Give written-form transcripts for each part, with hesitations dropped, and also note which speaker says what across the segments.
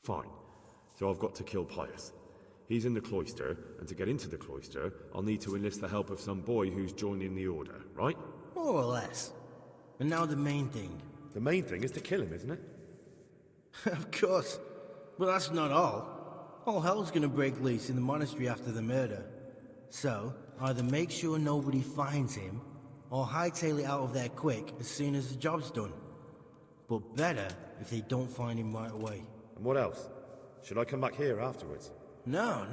Speaker 1: Fine. So I've got to kill Pius. He's in the cloister, and to get into the cloister, I'll need to enlist the help of some boy who's joining the Order, right?
Speaker 2: More or less. And now the main thing.
Speaker 1: The main thing is to kill him, isn't it?
Speaker 2: Of course. But that's not all. All hell's gonna break loose in the monastery after the murder. So, either make sure nobody finds him, or hightail it out of there quick as soon as the job's done. But better if they don't find him right away.
Speaker 1: And what else? Should I come back here afterwards?
Speaker 2: No.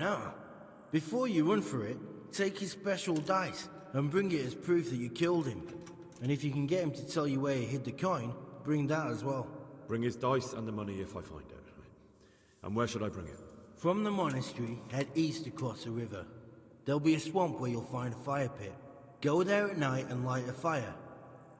Speaker 2: Before you run for it, take his special dice and bring it as proof that you killed him. And if you can get him to tell you where he hid the coin, bring that as well.
Speaker 1: Bring his dice and the money if I find it. And where should I bring it?
Speaker 2: From the monastery, head east across the river. There'll be a swamp where you'll find a fire pit. Go there at night and light a fire.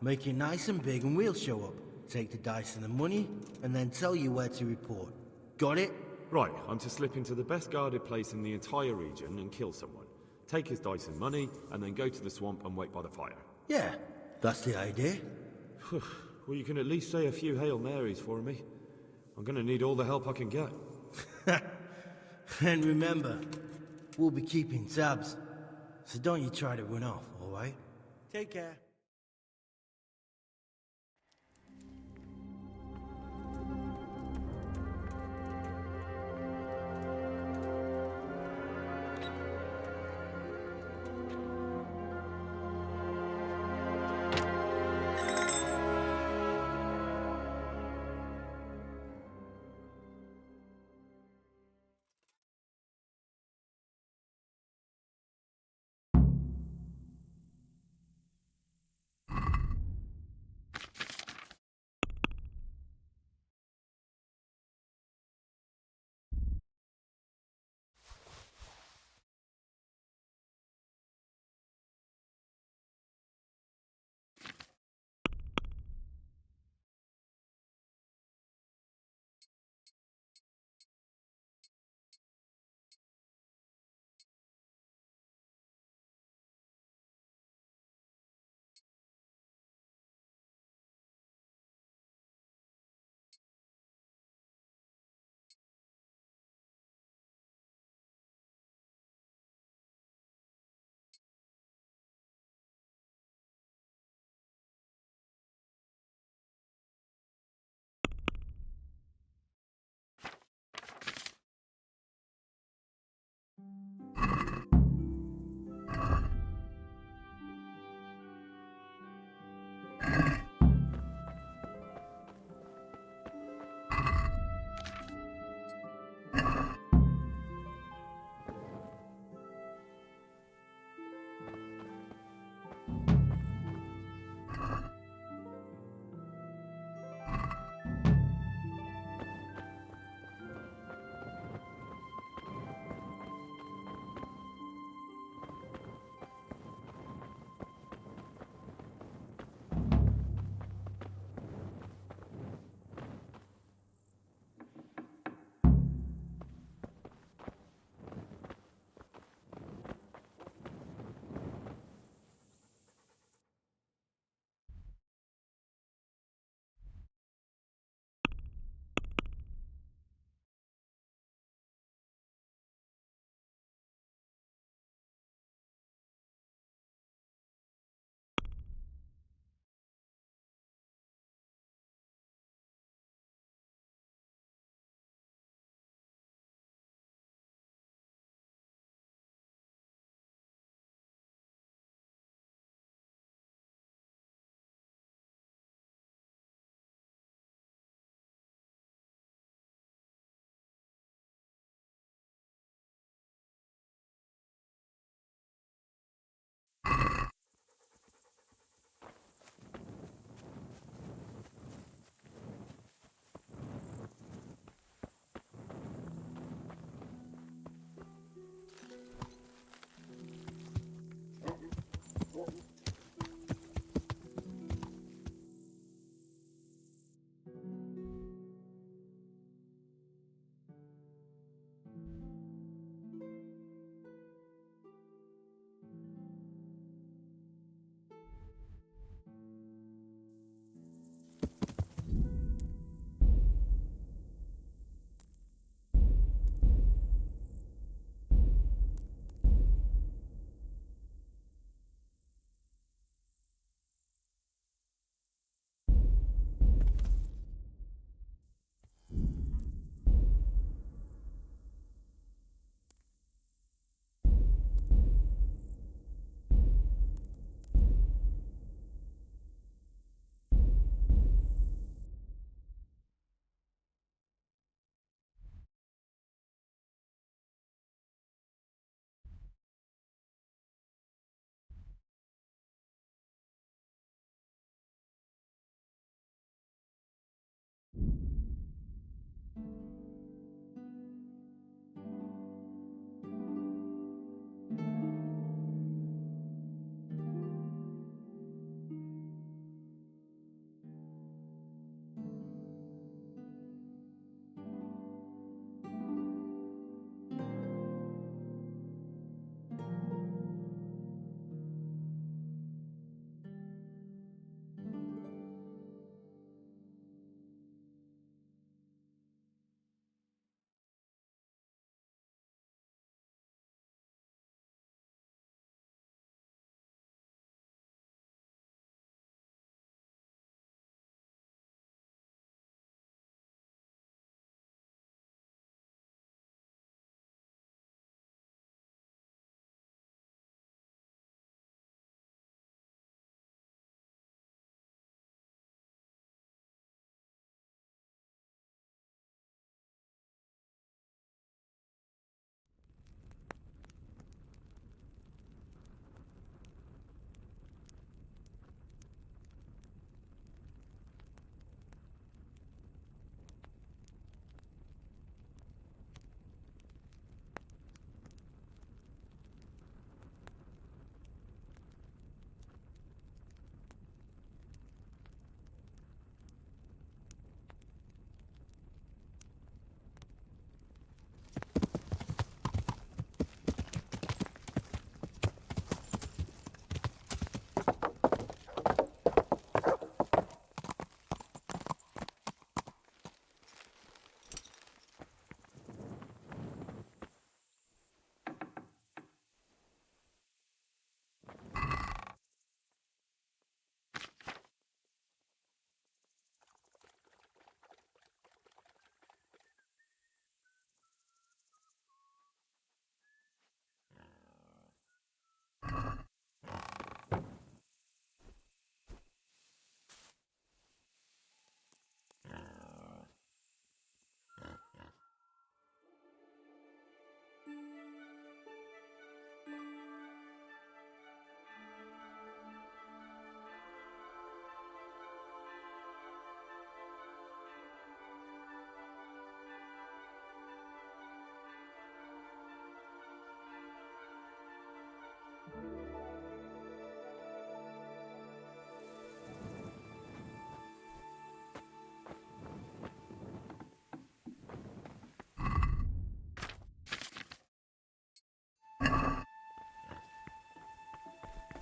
Speaker 2: Make it nice and big and we'll show up. Take the dice and the money, and then tell you where to report. Got it?
Speaker 1: Right, I'm to slip into the best guarded place in the entire region and kill someone. Take his dice and money, and then go to the swamp and wait by the fire.
Speaker 2: Yeah, that's the idea.
Speaker 1: Well, you can at least say a few Hail Marys for me. I'm gonna need all the help I can get.
Speaker 2: And remember, we'll be keeping tabs. So don't you try to run off, alright? Take care.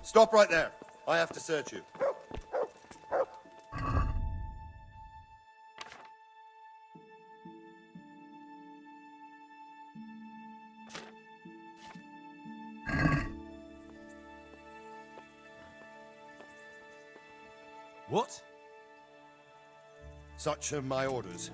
Speaker 3: Stop right there. I have to search you.
Speaker 4: What?
Speaker 3: Such are my orders.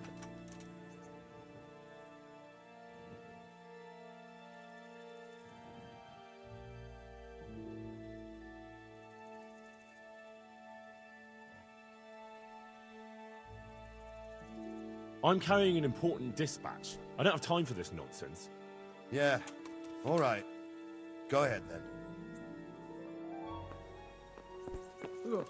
Speaker 1: I'm carrying an important dispatch. I don't have time for this nonsense.
Speaker 3: Yeah. All right. Go ahead, then.
Speaker 4: Huh?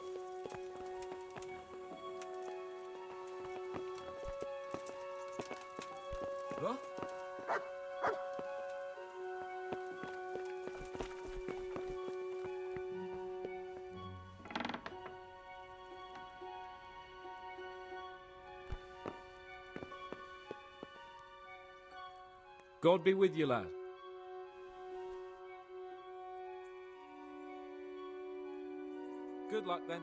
Speaker 5: God be with you, lad. Good luck, then.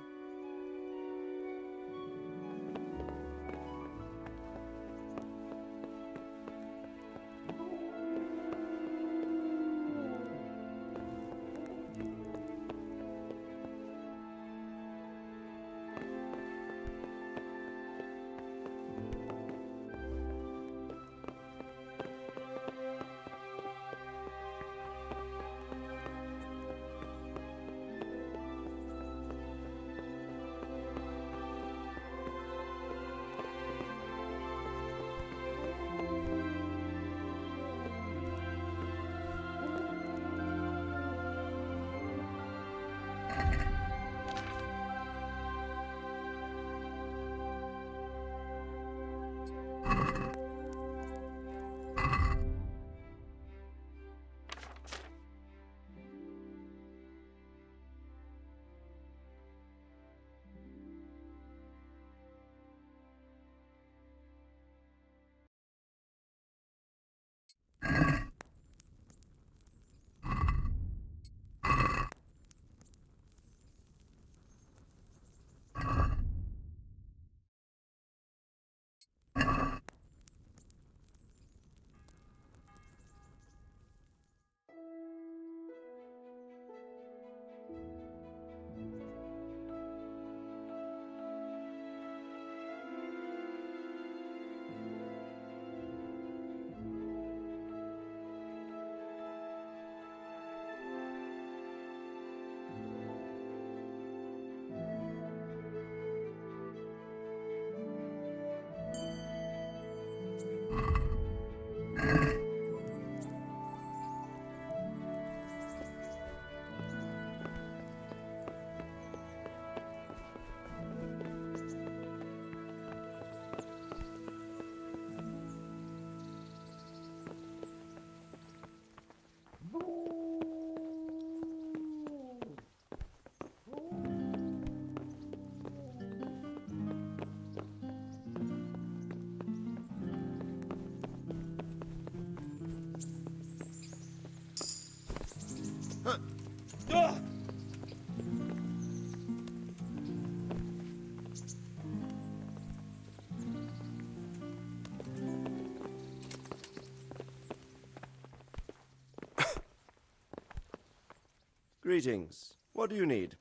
Speaker 6: Greetings. What do you need?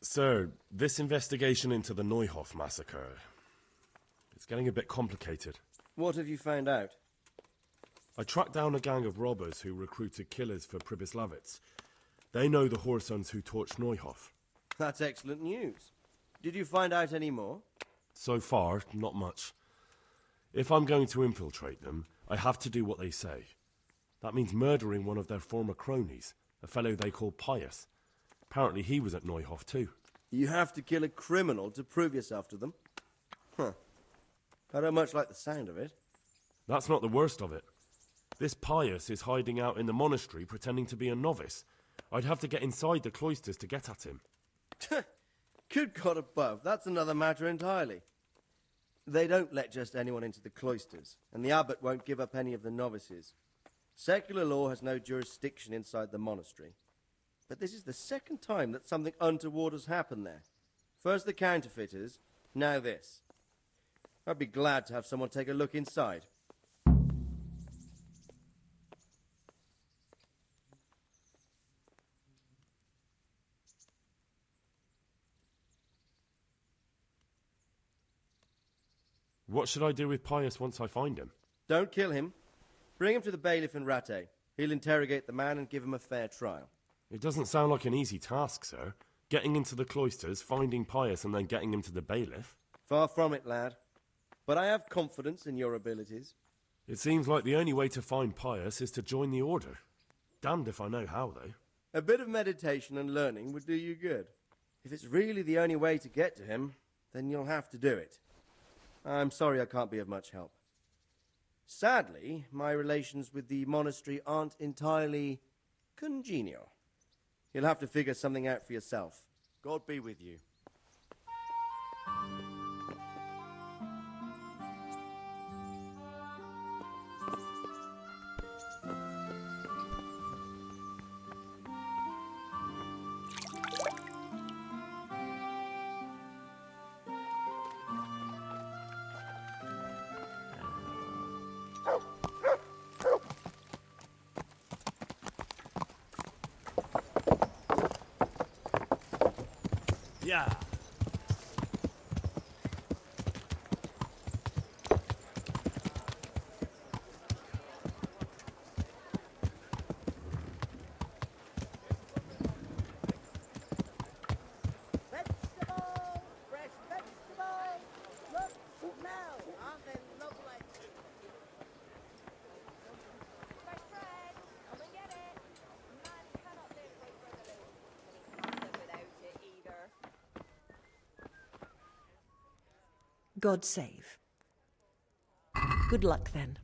Speaker 1: Sir, this investigation into the Neuhof massacre, it's getting a bit complicated.
Speaker 6: What have you found out?
Speaker 1: I tracked down a gang of robbers who recruited killers for Pribyslavitz. They know the Horsons who torched Neuhof.
Speaker 6: That's excellent news. Did you find out any more?
Speaker 1: So far, not much. If I'm going to infiltrate them, I have to do what they say. That means murdering one of their former cronies, a fellow they call Pius. Apparently he was at Neuhof too.
Speaker 6: You have to kill a criminal to prove yourself to them? Huh. I don't much like the sound of it.
Speaker 1: That's not the worst of it. This Pius is hiding out in the monastery pretending to be a novice. I'd have to get inside the cloisters to get at him.
Speaker 6: Good God above, that's another matter entirely. They don't let just anyone into the cloisters, and the abbot won't give up any of the novices. Secular law has no jurisdiction inside the monastery. But this is the second time that something untoward has happened there. First the counterfeiters, now this. I'd be glad to have someone take a look inside.
Speaker 1: What should I do with Pius once I find him?
Speaker 6: Don't kill him. Bring him to the bailiff in Rattay. He'll interrogate the man and give him a fair trial.
Speaker 1: It doesn't sound like an easy task, sir. Getting into the cloisters, finding Pius, and then getting him to the bailiff.
Speaker 6: Far from it, lad. But I have confidence in your abilities.
Speaker 1: It seems like the only way to find Pius is to join the order. Damned if I know how, though.
Speaker 6: A bit of meditation and learning would do you good. If it's really the only way to get to him, then you'll have to do it. I'm sorry I can't be of much help. Sadly, my relations with the monastery aren't entirely congenial. You'll have to figure something out for yourself.
Speaker 3: God be with you.
Speaker 1: Yeah.
Speaker 4: Vegetables! Fresh vegetables! Look now! Aren't they lovely?
Speaker 7: Fresh bread! Come and get it! Man cannot live with bread alone. And he can't live without it either.
Speaker 8: God save. Good luck then.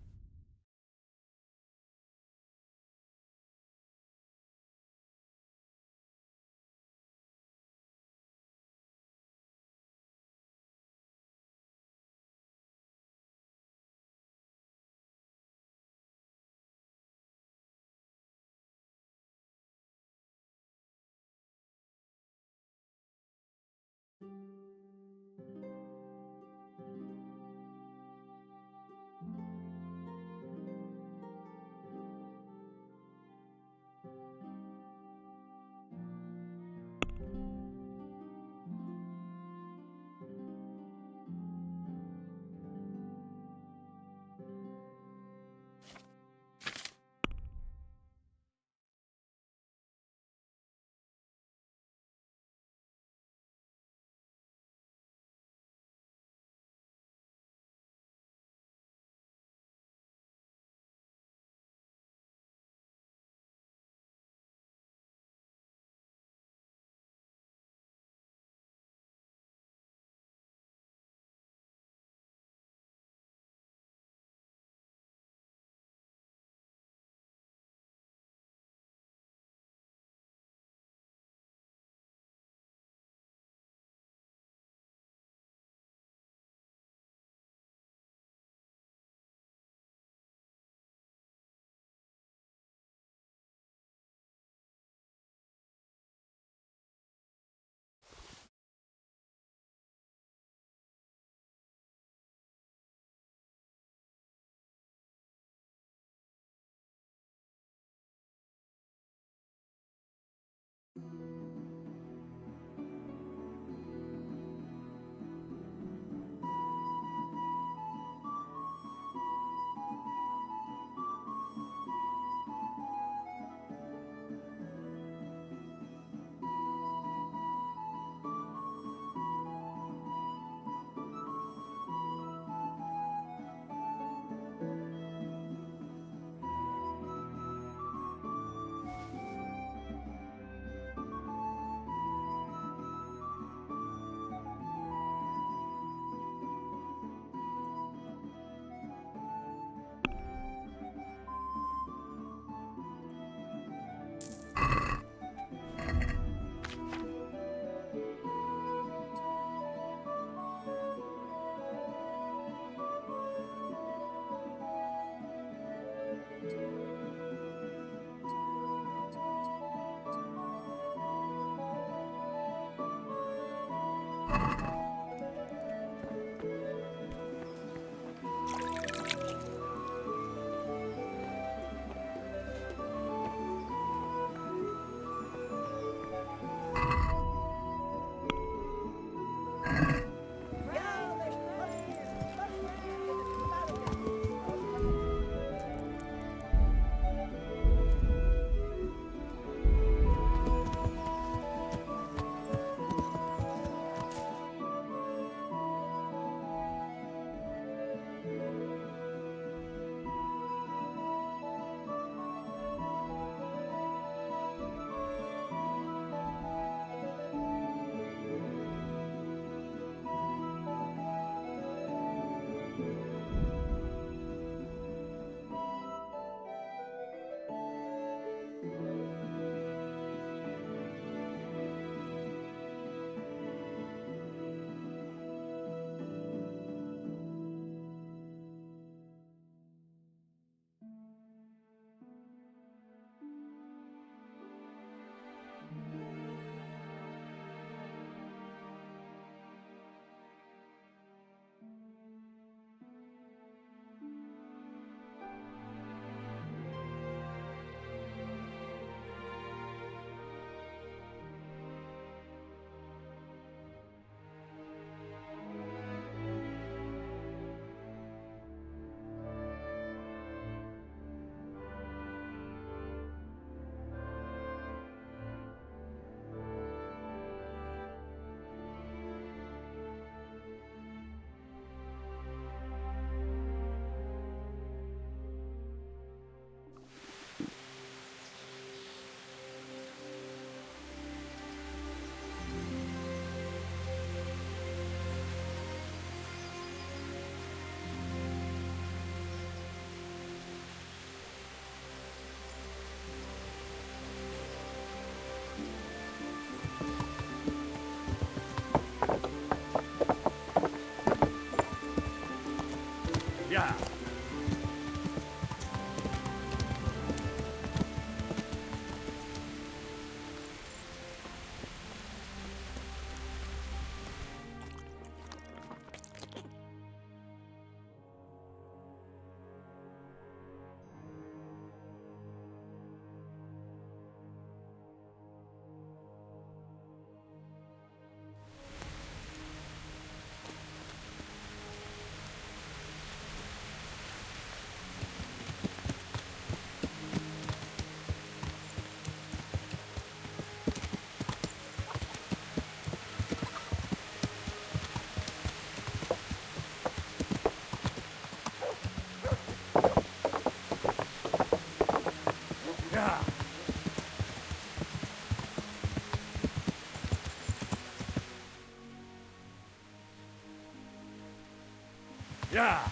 Speaker 9: Yeah.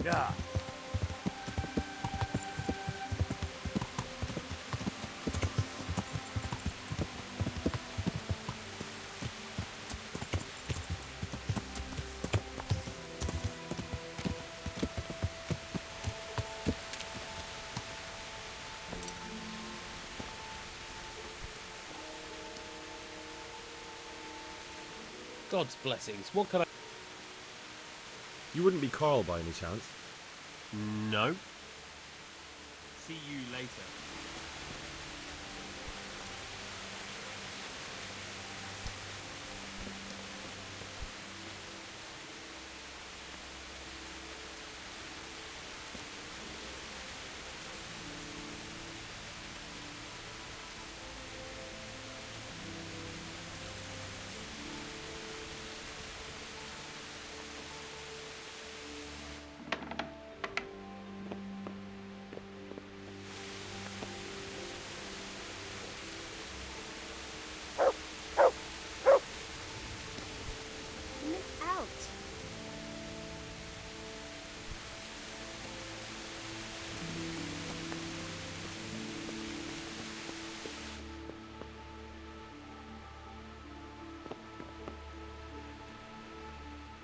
Speaker 9: Yeah.
Speaker 10: God's blessings. What can I...
Speaker 1: You wouldn't be Carl by any chance?
Speaker 10: No.
Speaker 5: See you later.
Speaker 7: Look out.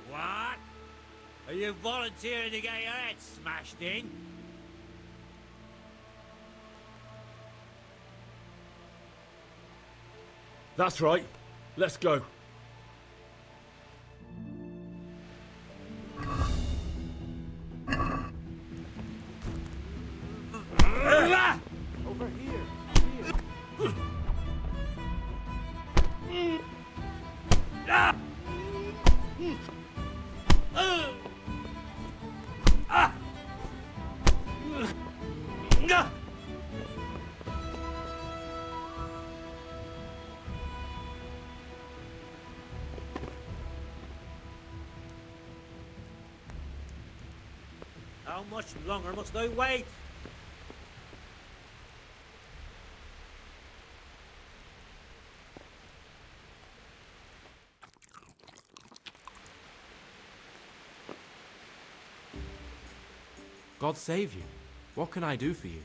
Speaker 9: What? Are you volunteering to get your head smashed in?
Speaker 1: That's right. Let's go.
Speaker 5: Over here.
Speaker 9: How much longer must I wait?
Speaker 5: God save you. What can I do for you?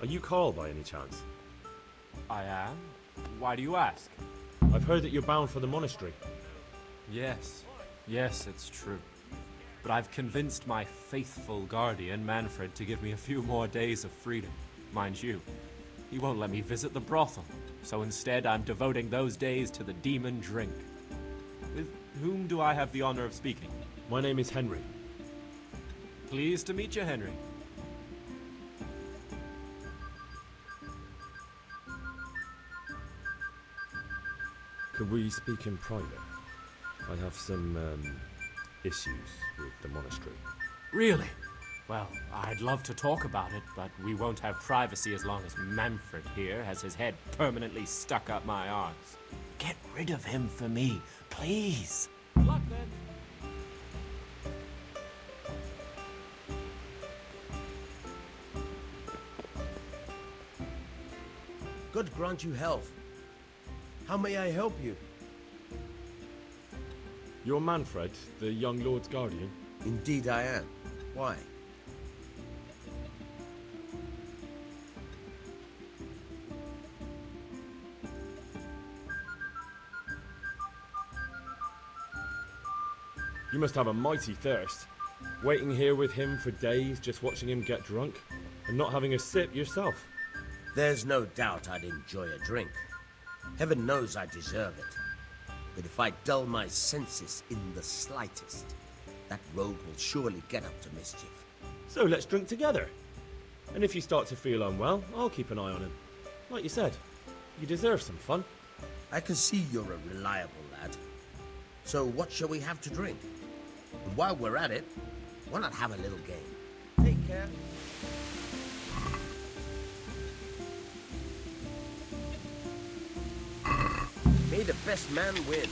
Speaker 1: Are you Carl by any chance?
Speaker 5: I am. Why do you ask?
Speaker 1: I've heard that you're bound for the monastery.
Speaker 5: Yes. Yes, it's true. But I've convinced my faithful guardian, Manfred, to give me a few more days of freedom. Mind you, he won't let me visit the brothel. So instead, I'm devoting those days to the demon drink. With whom do I have the honor of speaking?
Speaker 1: My name is Henry.
Speaker 5: Pleased to meet you, Henry.
Speaker 1: Could we speak in private? I have some, issues with the monastery.
Speaker 5: Really? Well, I'd love to talk about it, but we won't have privacy as long as Manfred here has his head permanently stuck up my arse. Get rid of him for me, please. Good luck then.
Speaker 2: God grant you health. How may I help you?
Speaker 1: You're Manfred, the young lord's guardian?
Speaker 2: Indeed I am. Why?
Speaker 1: You must have a mighty thirst. Waiting here with him for days, just watching him get drunk, and not having a sip yourself.
Speaker 11: There's no doubt I'd enjoy a drink. Heaven knows I deserve it. But if I dull my senses in the slightest, that rogue will surely get up to mischief.
Speaker 1: So let's drink together. And if you start to feel unwell, I'll keep an eye on him. Like you said, you deserve some fun.
Speaker 11: I can see you're a reliable lad. So what shall we have to drink? And while we're at it, why not have a little game?
Speaker 2: Take care.
Speaker 11: May the best man win.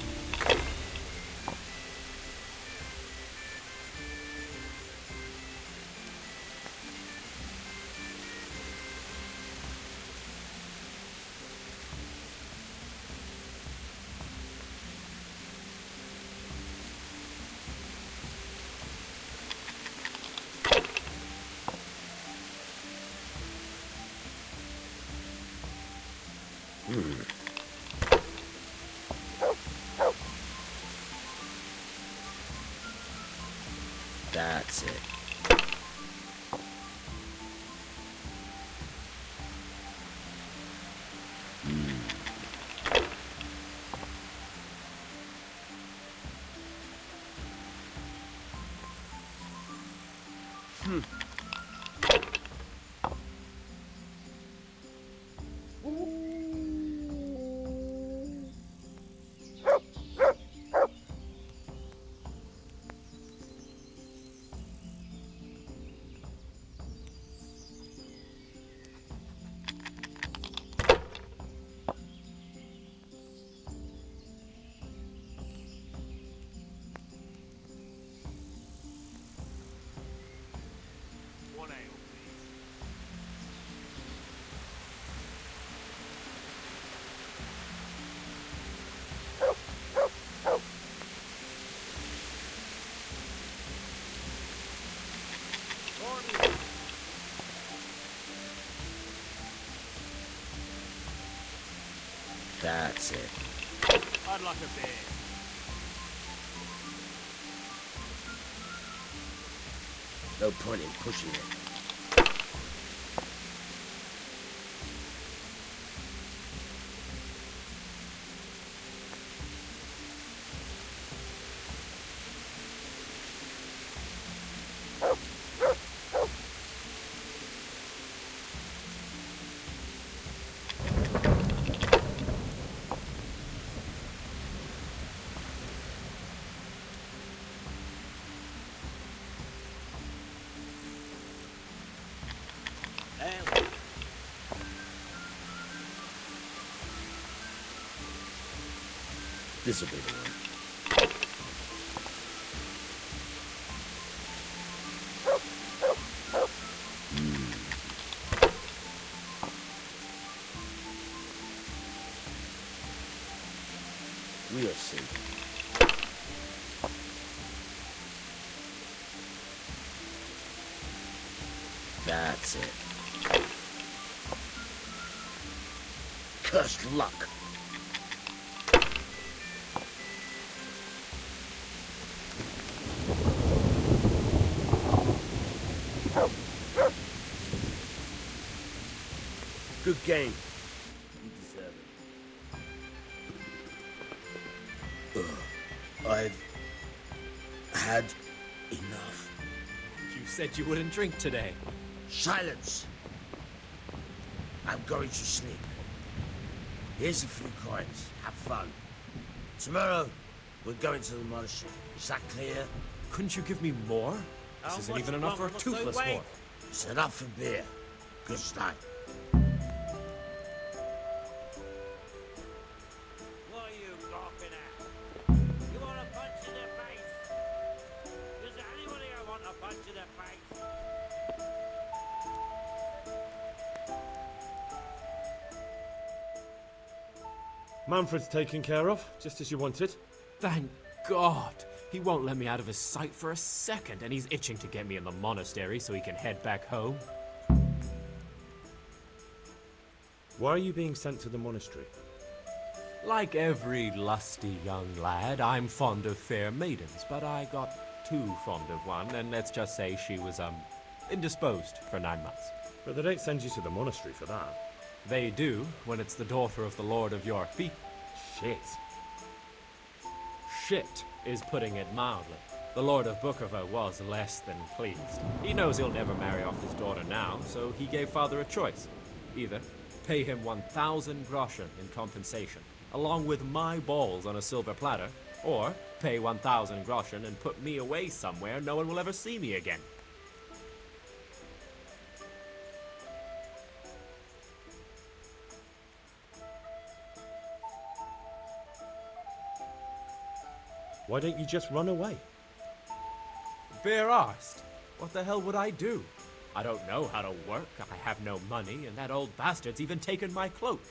Speaker 11: That's it.
Speaker 9: One ale, please.
Speaker 11: That's it.
Speaker 9: I'd like a beer.
Speaker 11: No point in pushing it.
Speaker 9: Ale.
Speaker 11: This'll be the one. We'll see. That's it. Cursed luck. Good game. You deserve it. I've had enough.
Speaker 5: You said you wouldn't drink today.
Speaker 11: Silence! I'm going to sleep. Here's a few coins. Have fun. Tomorrow, we're going to the monastery. Is that clear?
Speaker 5: Couldn't you give me more?
Speaker 9: How
Speaker 5: This isn't
Speaker 9: much
Speaker 5: even enough for a
Speaker 9: longer must I
Speaker 5: toothless
Speaker 9: wait?
Speaker 5: whore.
Speaker 11: It's enough for beer. Good night.
Speaker 9: What are you gawping at? You want a punch in the face? Is there anybody I want a punch in the face?
Speaker 1: Manfred's taken care of, just as you wanted.
Speaker 5: Thank God. He won't let me out of his sight for a second, and he's itching to get me in the monastery so he can head back home.
Speaker 1: Why are you being sent to the monastery?
Speaker 5: Like every lusty young lad, I'm fond of fair maidens, but I got too fond of one, and let's just say she was, indisposed for 9 months.
Speaker 1: But they don't send you to the monastery for that.
Speaker 5: They do, when it's the daughter of the Lord of your feet.
Speaker 1: Shit.
Speaker 5: Shit is putting it mildly. The Lord of Bookerva was less than pleased. He knows he'll never marry off his daughter now, so he gave father a choice. Either pay him 1,000 groschen in compensation, along with my balls on a silver platter, or pay 1,000 groschen and put me away somewhere no one will ever see me again.
Speaker 12: Why don't you just run away?
Speaker 5: Bare arsed. What the hell would I do? I don't know how to work, I have no money, and that old bastard's even taken my cloak.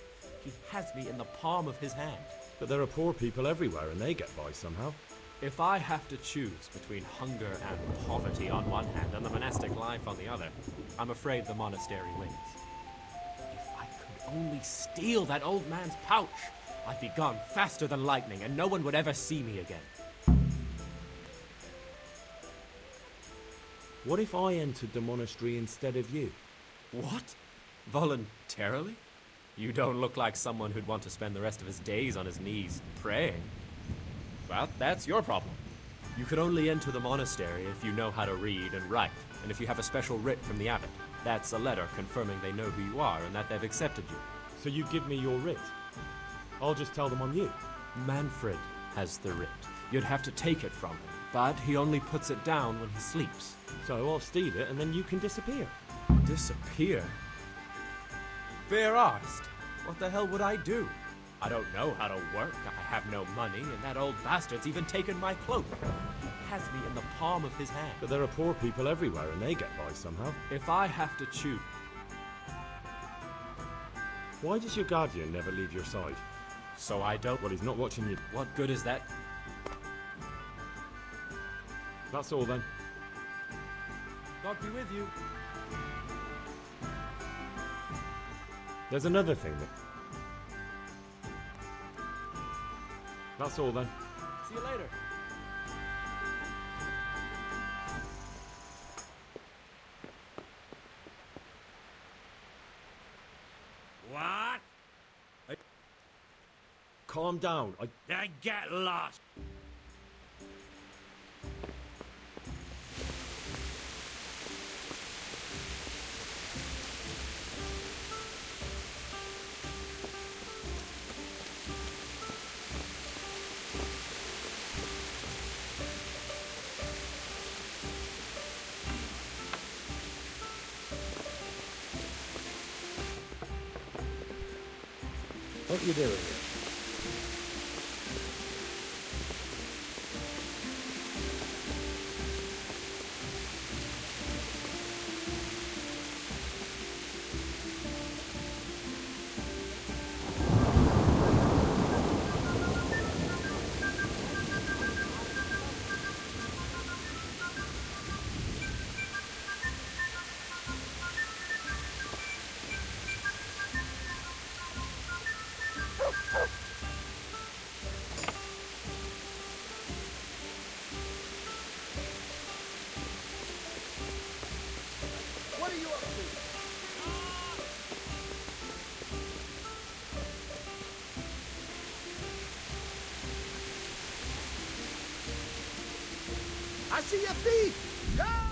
Speaker 5: He has me in the palm of his hand.
Speaker 12: But there are poor people everywhere and they get by somehow.
Speaker 5: If I have to choose between hunger and poverty on one hand and the monastic life on the other, I'm afraid the monastery wins. If I could only steal that old man's pouch, I'd be gone faster than lightning and no one would ever see me again.
Speaker 12: What if I entered the monastery instead of you?
Speaker 5: What? Voluntarily? You don't look like someone who'd want to spend the rest of his days on his knees praying. Well, that's your problem. You could only enter the monastery if you know how to read and write, and if you have a special writ from the abbot. That's a letter confirming they know who you are and that they've accepted you.
Speaker 12: So you give me your writ? I'll just tell them I'm you.
Speaker 5: Manfred has the writ. You'd have to take it from him, but he only puts it down when he sleeps.
Speaker 12: So I'll steal it and then you can disappear.
Speaker 5: Disappear? Bare arsed. What the hell would I do? I don't know how to work, I have no money, and that old bastard's even taken my cloak. He has me in the palm of his hand.
Speaker 12: But there are poor people everywhere and they get by somehow.
Speaker 5: If I have to choose...
Speaker 12: Why does your guardian never leave your side?
Speaker 5: So I don't...
Speaker 12: Well, he's not watching you.
Speaker 5: What good is that?
Speaker 12: That's all then.
Speaker 5: God be with you.
Speaker 12: There's another thing that... That's all then.
Speaker 5: See you later.
Speaker 9: What?
Speaker 12: Calm down.
Speaker 9: Then get lost.
Speaker 12: What are you doing here?
Speaker 3: I see your feet! Go!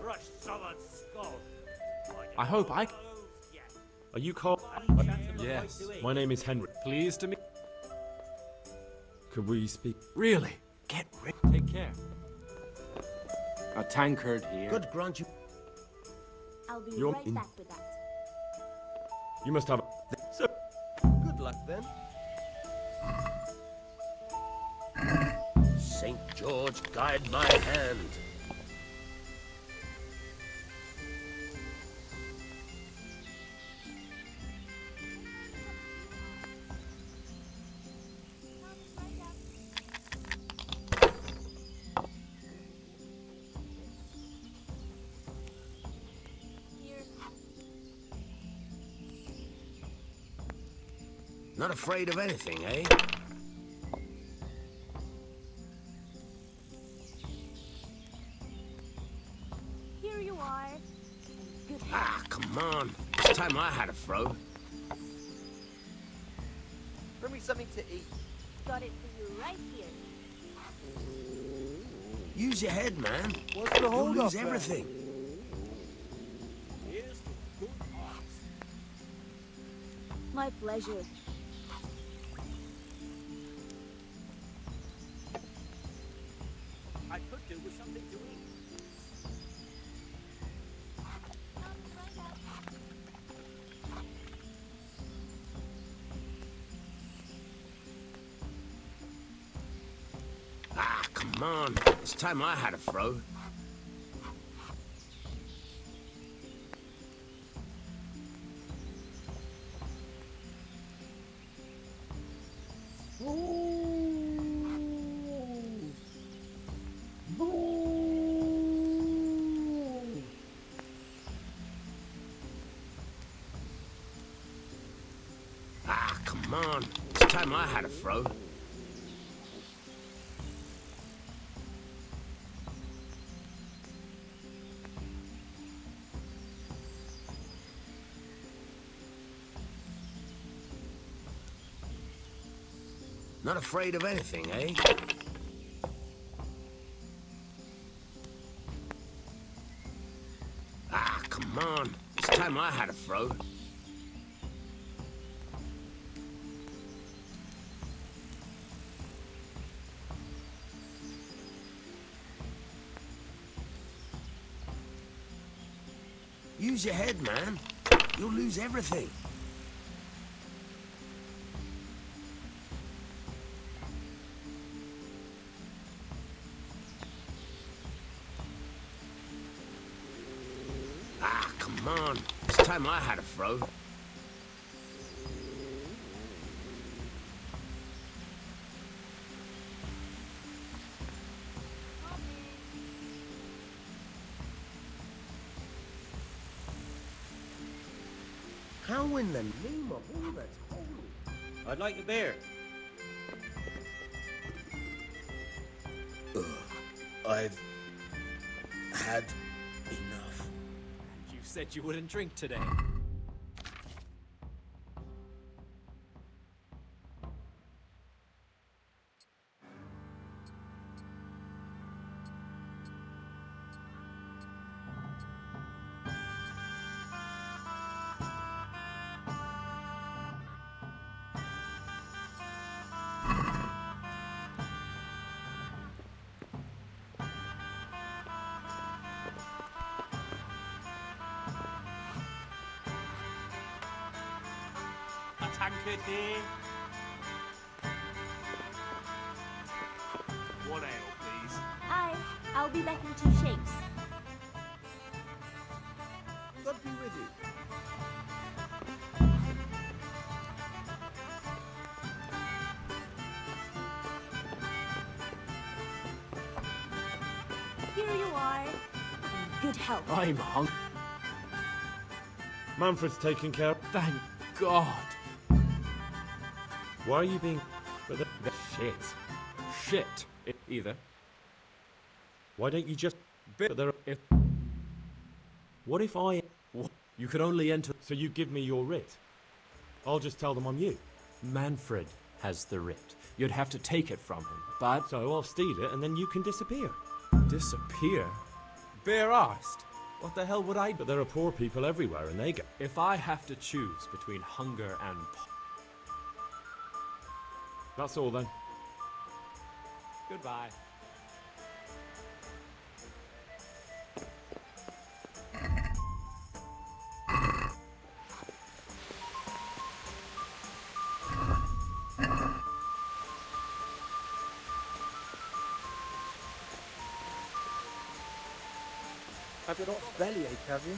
Speaker 9: crush someone's skull.
Speaker 5: I hope I...
Speaker 12: Are you Carl?
Speaker 5: Yes.
Speaker 12: My name is Henry.
Speaker 5: Pleased to meet...
Speaker 12: Could we speak?
Speaker 5: Really? Get rid... Take care. A tankard here.
Speaker 11: God grant you...
Speaker 7: I'll be
Speaker 12: You're
Speaker 7: right
Speaker 12: in-
Speaker 7: back with that.
Speaker 12: You must have...
Speaker 11: So,
Speaker 6: Good luck then.
Speaker 11: St. George, guide my hand. Not afraid of anything, eh?
Speaker 7: Here you are. Good
Speaker 11: Ah, come on. It's time I had a throw.
Speaker 6: Bring me something to eat.
Speaker 7: Got it for you right here.
Speaker 11: Use your head, man.
Speaker 6: What's the
Speaker 11: You'll
Speaker 6: hold
Speaker 11: lose
Speaker 6: up,
Speaker 11: everything.
Speaker 9: Here's the good ox.
Speaker 7: My pleasure.
Speaker 9: I could do with something to eat.
Speaker 11: Ah, come on. It's time I had a throw. Ah, come on. It's time I had a throw. Not afraid of anything, eh? Ah, come on. It's time I had a throw. Use your head, man. You'll lose everything. Ah, come on. It's time I had a throw. How in the name of all that's holy?
Speaker 6: I'd like a beer.
Speaker 11: I've had enough.
Speaker 5: You said you wouldn't drink today. A tankard here. One ale, please.
Speaker 7: I'll be back in 2 shakes.
Speaker 11: God be with you.
Speaker 7: Here you are. In good health.
Speaker 5: I'm hungry.
Speaker 12: Manfred's taken care of.
Speaker 5: Thank God.
Speaker 12: Why are you being... But the... Shit.
Speaker 5: Shit. Either.
Speaker 12: Why don't you just...
Speaker 5: But
Speaker 12: there are...
Speaker 5: if...
Speaker 12: What if I...
Speaker 5: You could only enter...
Speaker 12: So you give me your writ? I'll just tell them I'm you.
Speaker 5: Manfred has the writ. You'd have to take it from him, but...
Speaker 12: So I'll steal it and then you can disappear.
Speaker 5: Disappear? Bare arsed. What the hell would I do?
Speaker 12: But there are poor people everywhere and they get...
Speaker 5: If I have to choose between hunger and
Speaker 12: That's all then.
Speaker 5: Goodbye.
Speaker 6: Have you got bellyache, have you?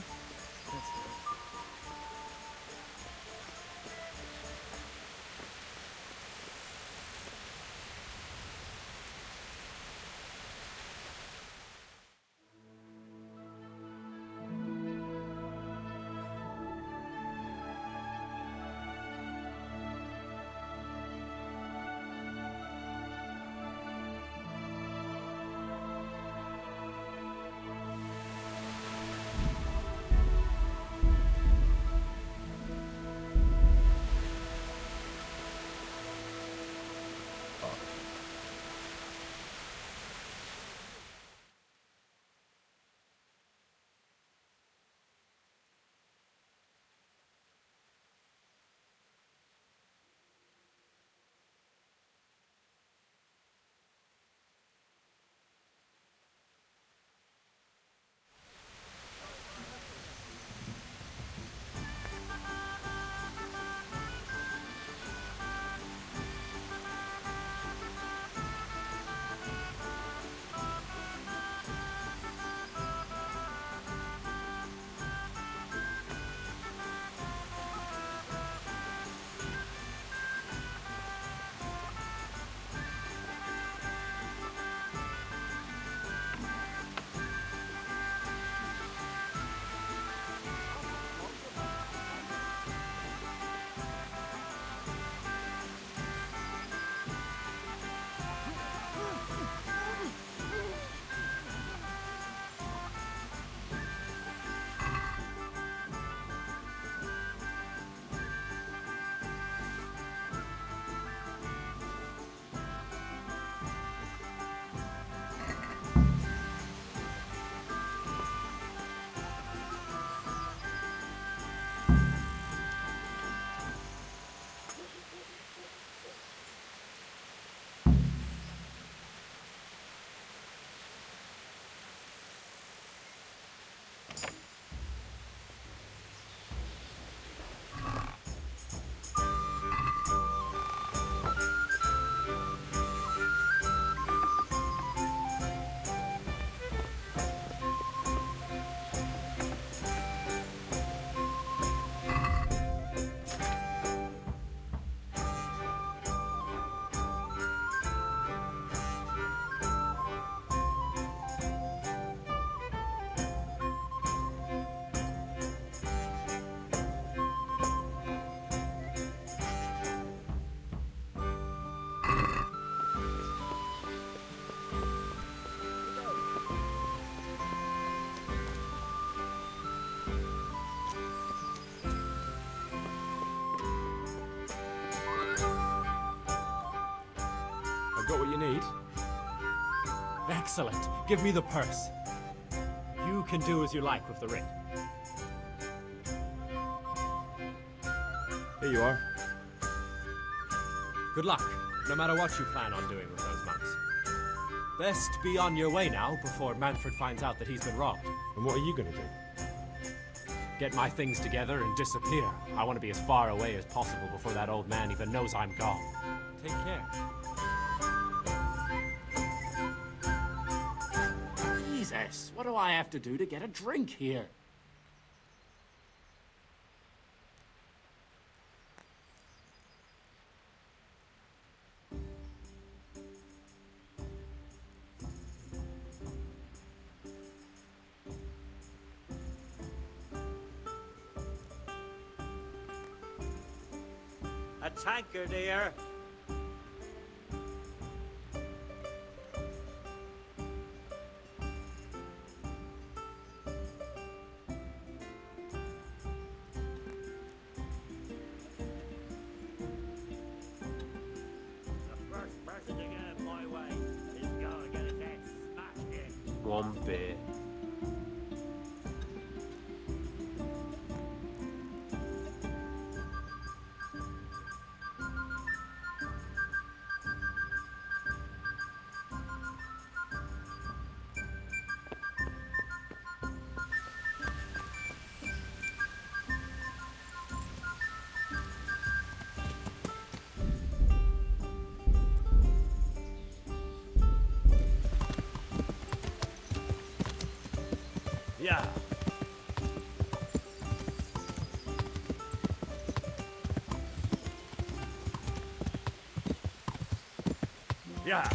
Speaker 12: Got what you need?
Speaker 5: Excellent. Give me the purse. You can do as you like with the ring.
Speaker 12: Here you are.
Speaker 5: Good luck, no matter what you plan on doing with those monks. Best be on your way now before Manfred finds out that he's been robbed.
Speaker 12: And what are you going to do?
Speaker 5: Get my things together and disappear. I want to be as far away as possible before that old man even knows I'm gone. Take care.
Speaker 9: Jesus, what do I have to do to get a drink here? A tankard here.
Speaker 5: One beer.
Speaker 9: Yeah. Yeah.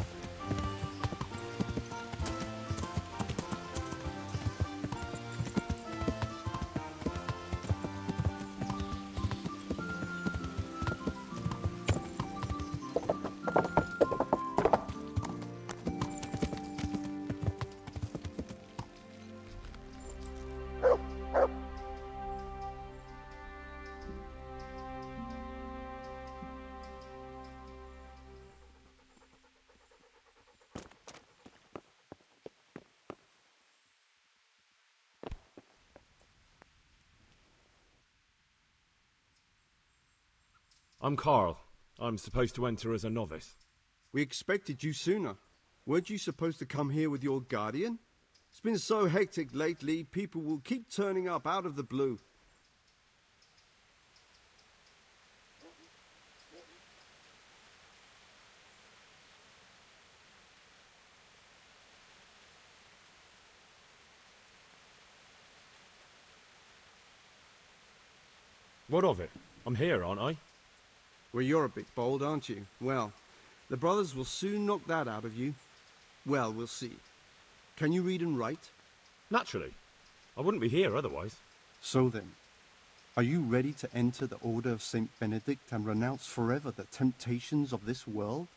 Speaker 12: I'm Carl. I'm supposed to enter as a novice.
Speaker 13: We expected you sooner. Weren't you supposed to come here with your guardian? It's been so hectic lately, people will keep turning up out of the blue.
Speaker 12: What of it? I'm here, aren't I?
Speaker 13: Well, you're a bit bold, aren't you? Well, the brothers will soon knock that out of you. Well, we'll see. Can you read and write?
Speaker 12: Naturally. I wouldn't be here otherwise.
Speaker 13: So then, are you ready to enter the Order of Saint Benedict and renounce forever the temptations of this world?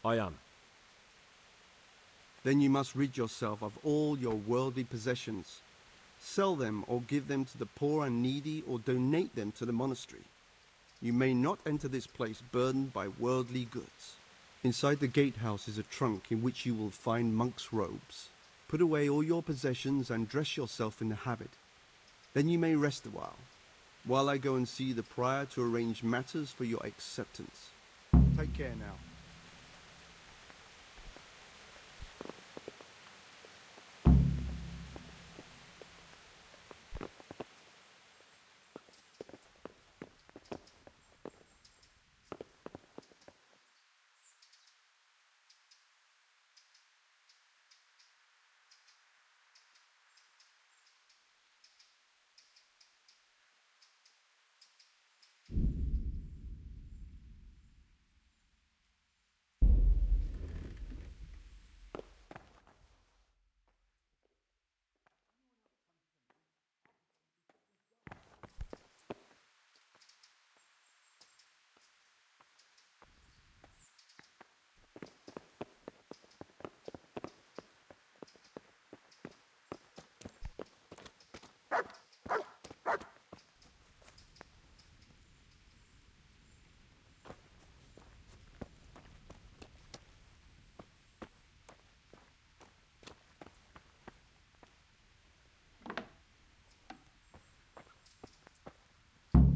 Speaker 12: I am.
Speaker 13: Then you must rid yourself of all your worldly possessions. Sell them or give them to the poor and needy or donate them to the monastery. You may not enter this place burdened by worldly goods. Inside the gatehouse is a trunk in which you will find monk's robes. Put away all your possessions and dress yourself in the habit. Then you may rest a while I go and see the prior to arrange matters for your acceptance. Take care now.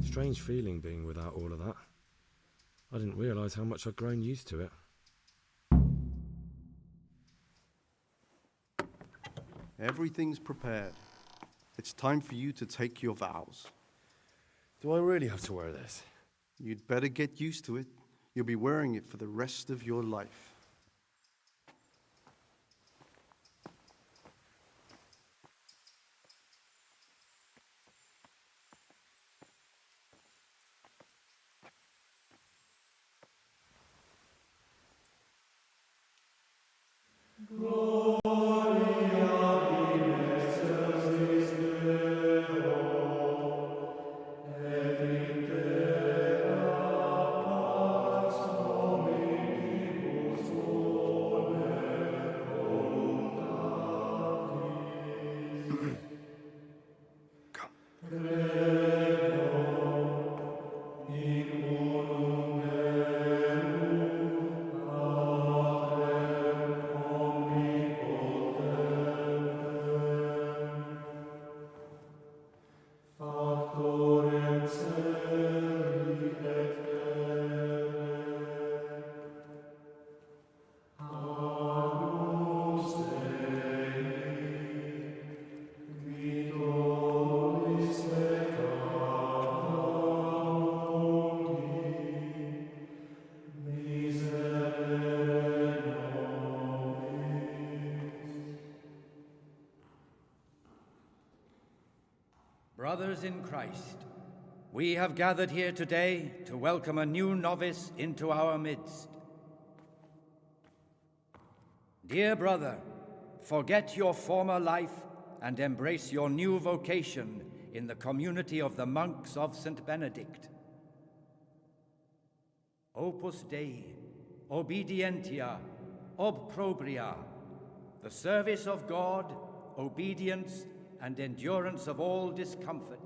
Speaker 12: Strange feeling being without all of that. I didn't realise how much I'd grown used to it.
Speaker 13: Everything's prepared. It's time for you to take your vows.
Speaker 1: Do I really have to wear this?
Speaker 13: You'd better get used to it. You'll be wearing it for the rest of your life.
Speaker 14: Brothers in Christ, we have gathered here today to welcome a new novice into our midst. Dear brother, forget your former life and embrace your new vocation in the community of the monks of St. Benedict. Opus Dei, obedientia, obprobria, the service of God, obedience, and endurance of all discomfort.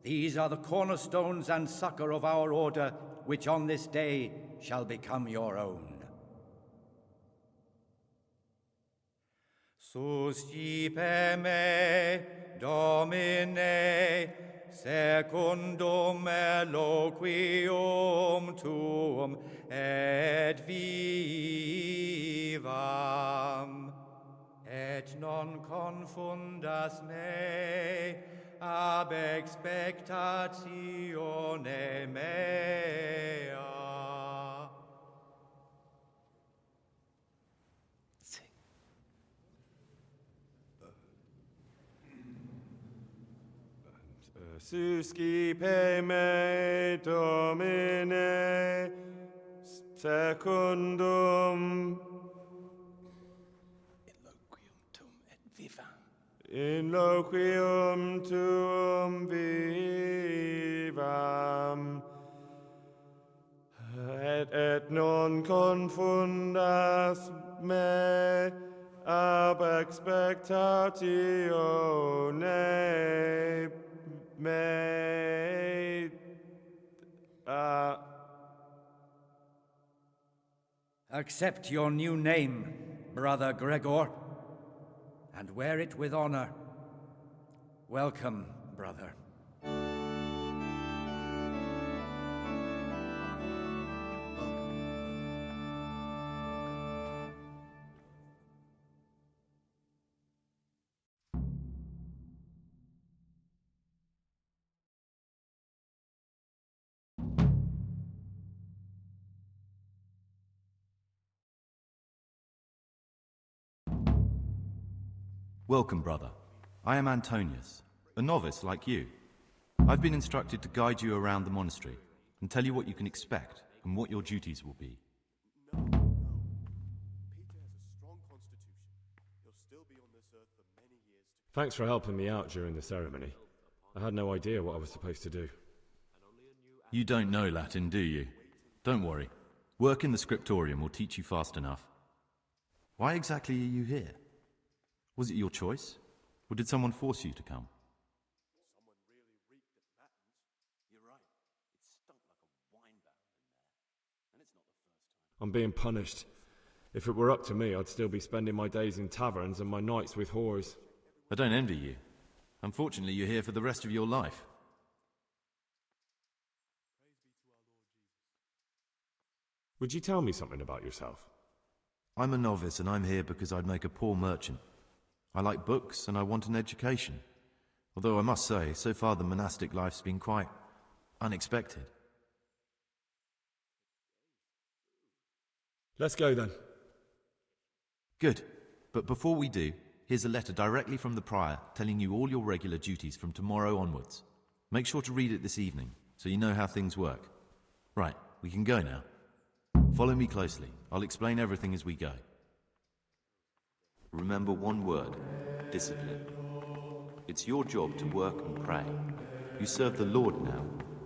Speaker 14: These are the cornerstones and succor of our order, which on this day shall become your own. Suscipe me, Domine, secundum eloquium tuum, et vivam, et non confundas me ab expectatione mea.
Speaker 12: Suscipe me, Domine, secundum in loquium tuum vivam, et non confundas me ab expectatione mea.
Speaker 14: Accept your new name, Brother Gregor, and wear it with honor. Welcome, brother.
Speaker 15: Welcome, brother. I am Antonius, a novice like you. I've been instructed to guide you around the monastery and tell you what you can expect and what your duties will be.
Speaker 12: Thanks for helping me out during the ceremony. I had no idea what I was supposed to do.
Speaker 15: You don't know Latin, do you? Don't worry. Work in the scriptorium will teach you fast enough. Why exactly are you here? Was it your choice? Or did someone force you to come?
Speaker 12: I'm being punished. If it were up to me, I'd still be spending my days in taverns and my nights with whores.
Speaker 15: I don't envy you. Unfortunately, you're here for the rest of your life.
Speaker 12: Would you tell me something about yourself?
Speaker 15: I'm a novice and I'm here because I'd make a poor merchant. I like books and I want an education. Although I must say, so far the monastic life's been quite unexpected.
Speaker 12: Let's go then.
Speaker 15: Good. But before we do, here's a letter directly from the prior telling you all your regular duties from tomorrow onwards. Make sure to read it this evening so you know how things work. Right, we can go now. Follow me closely. I'll explain everything as we go. Remember one word: discipline. It's your job to work and pray. You serve the Lord now,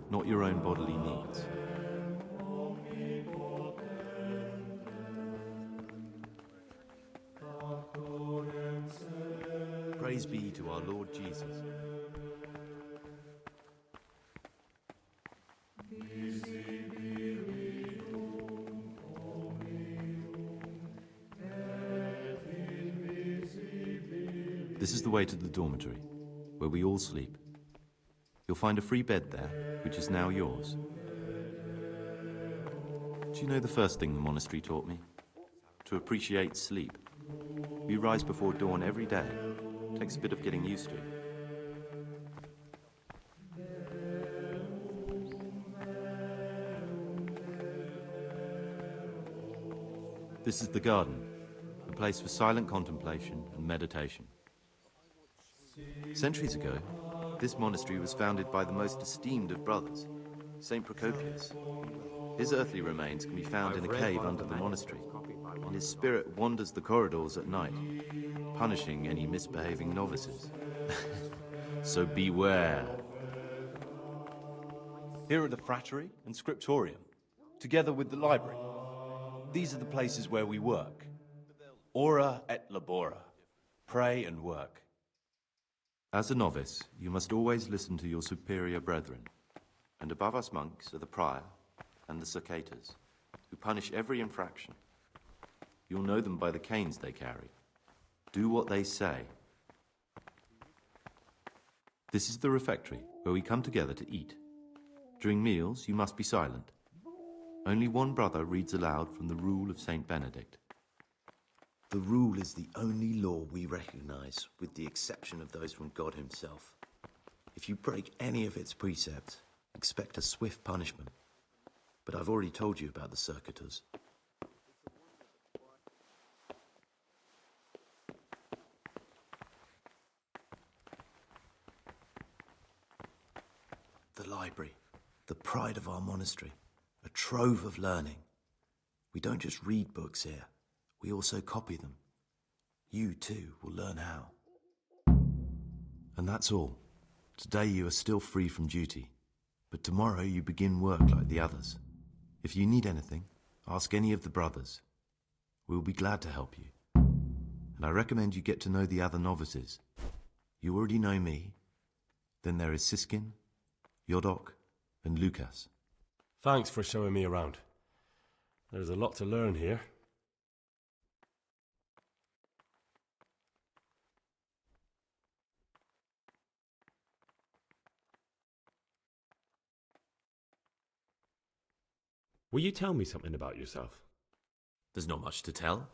Speaker 15: not your own bodily needs. Praise be to our Lord Jesus. This is the way to the dormitory, where we all sleep. You'll find a free bed there, which is now yours. Do you know the first thing the monastery taught me? To appreciate sleep. We rise before dawn every day. Takes a bit of getting used to. This is the garden, a place for silent contemplation and meditation. Centuries ago, This monastery was founded by the most esteemed of brothers, Saint Procopius. His earthly remains can be found in a cave under the monastery, and his spirit wanders the corridors at night, punishing any misbehaving novices. So beware. Here are the frattery and scriptorium, together with the library. These are the places where we work. Ora et labora. Pray and work. As a novice, you must always listen to your superior brethren. And above us monks are the prior and the cicatas, who punish every infraction. You'll know them by the canes they carry. Do what they say. This is the refectory, where we come together to eat. During meals, you must be silent. Only one brother reads aloud from the Rule of Saint Benedict.
Speaker 16: The Rule is the only law we recognize, with the exception of those from God himself. If you break any of its precepts, expect a swift punishment. But I've already told you about the circuitous. The library, the pride of our monastery, a trove of learning. We don't just read books here, we also copy them. You too will learn how. And that's all. Today you are still free from duty, but tomorrow you begin work like the others. If you need anything, ask any of the brothers. We will be glad to help you. And I recommend you get to know the other novices. You already know me. Then there is Siskin, Yodok, and Lucas.
Speaker 1: Thanks for showing me around. There's a lot to learn here.
Speaker 12: Will you tell me something about yourself?
Speaker 16: There's not much to tell.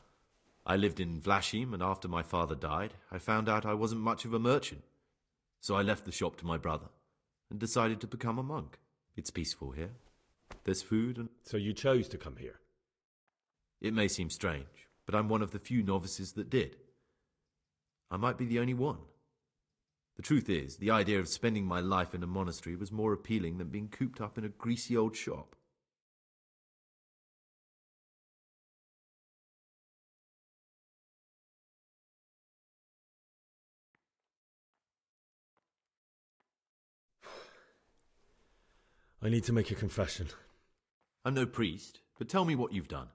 Speaker 16: I lived in Vlashim, and after my father died, I found out I wasn't much of a merchant. So I left the shop to my brother and decided to become a monk. It's peaceful here. There's food and...
Speaker 12: So you chose to come here?
Speaker 16: It may seem strange, but I'm one of the few novices that did. I might be the only one. The truth is, the idea of spending my life in a monastery was more appealing than being cooped up in a greasy old shop.
Speaker 12: I need to make a confession.
Speaker 16: I'm no priest, but tell me what you've done.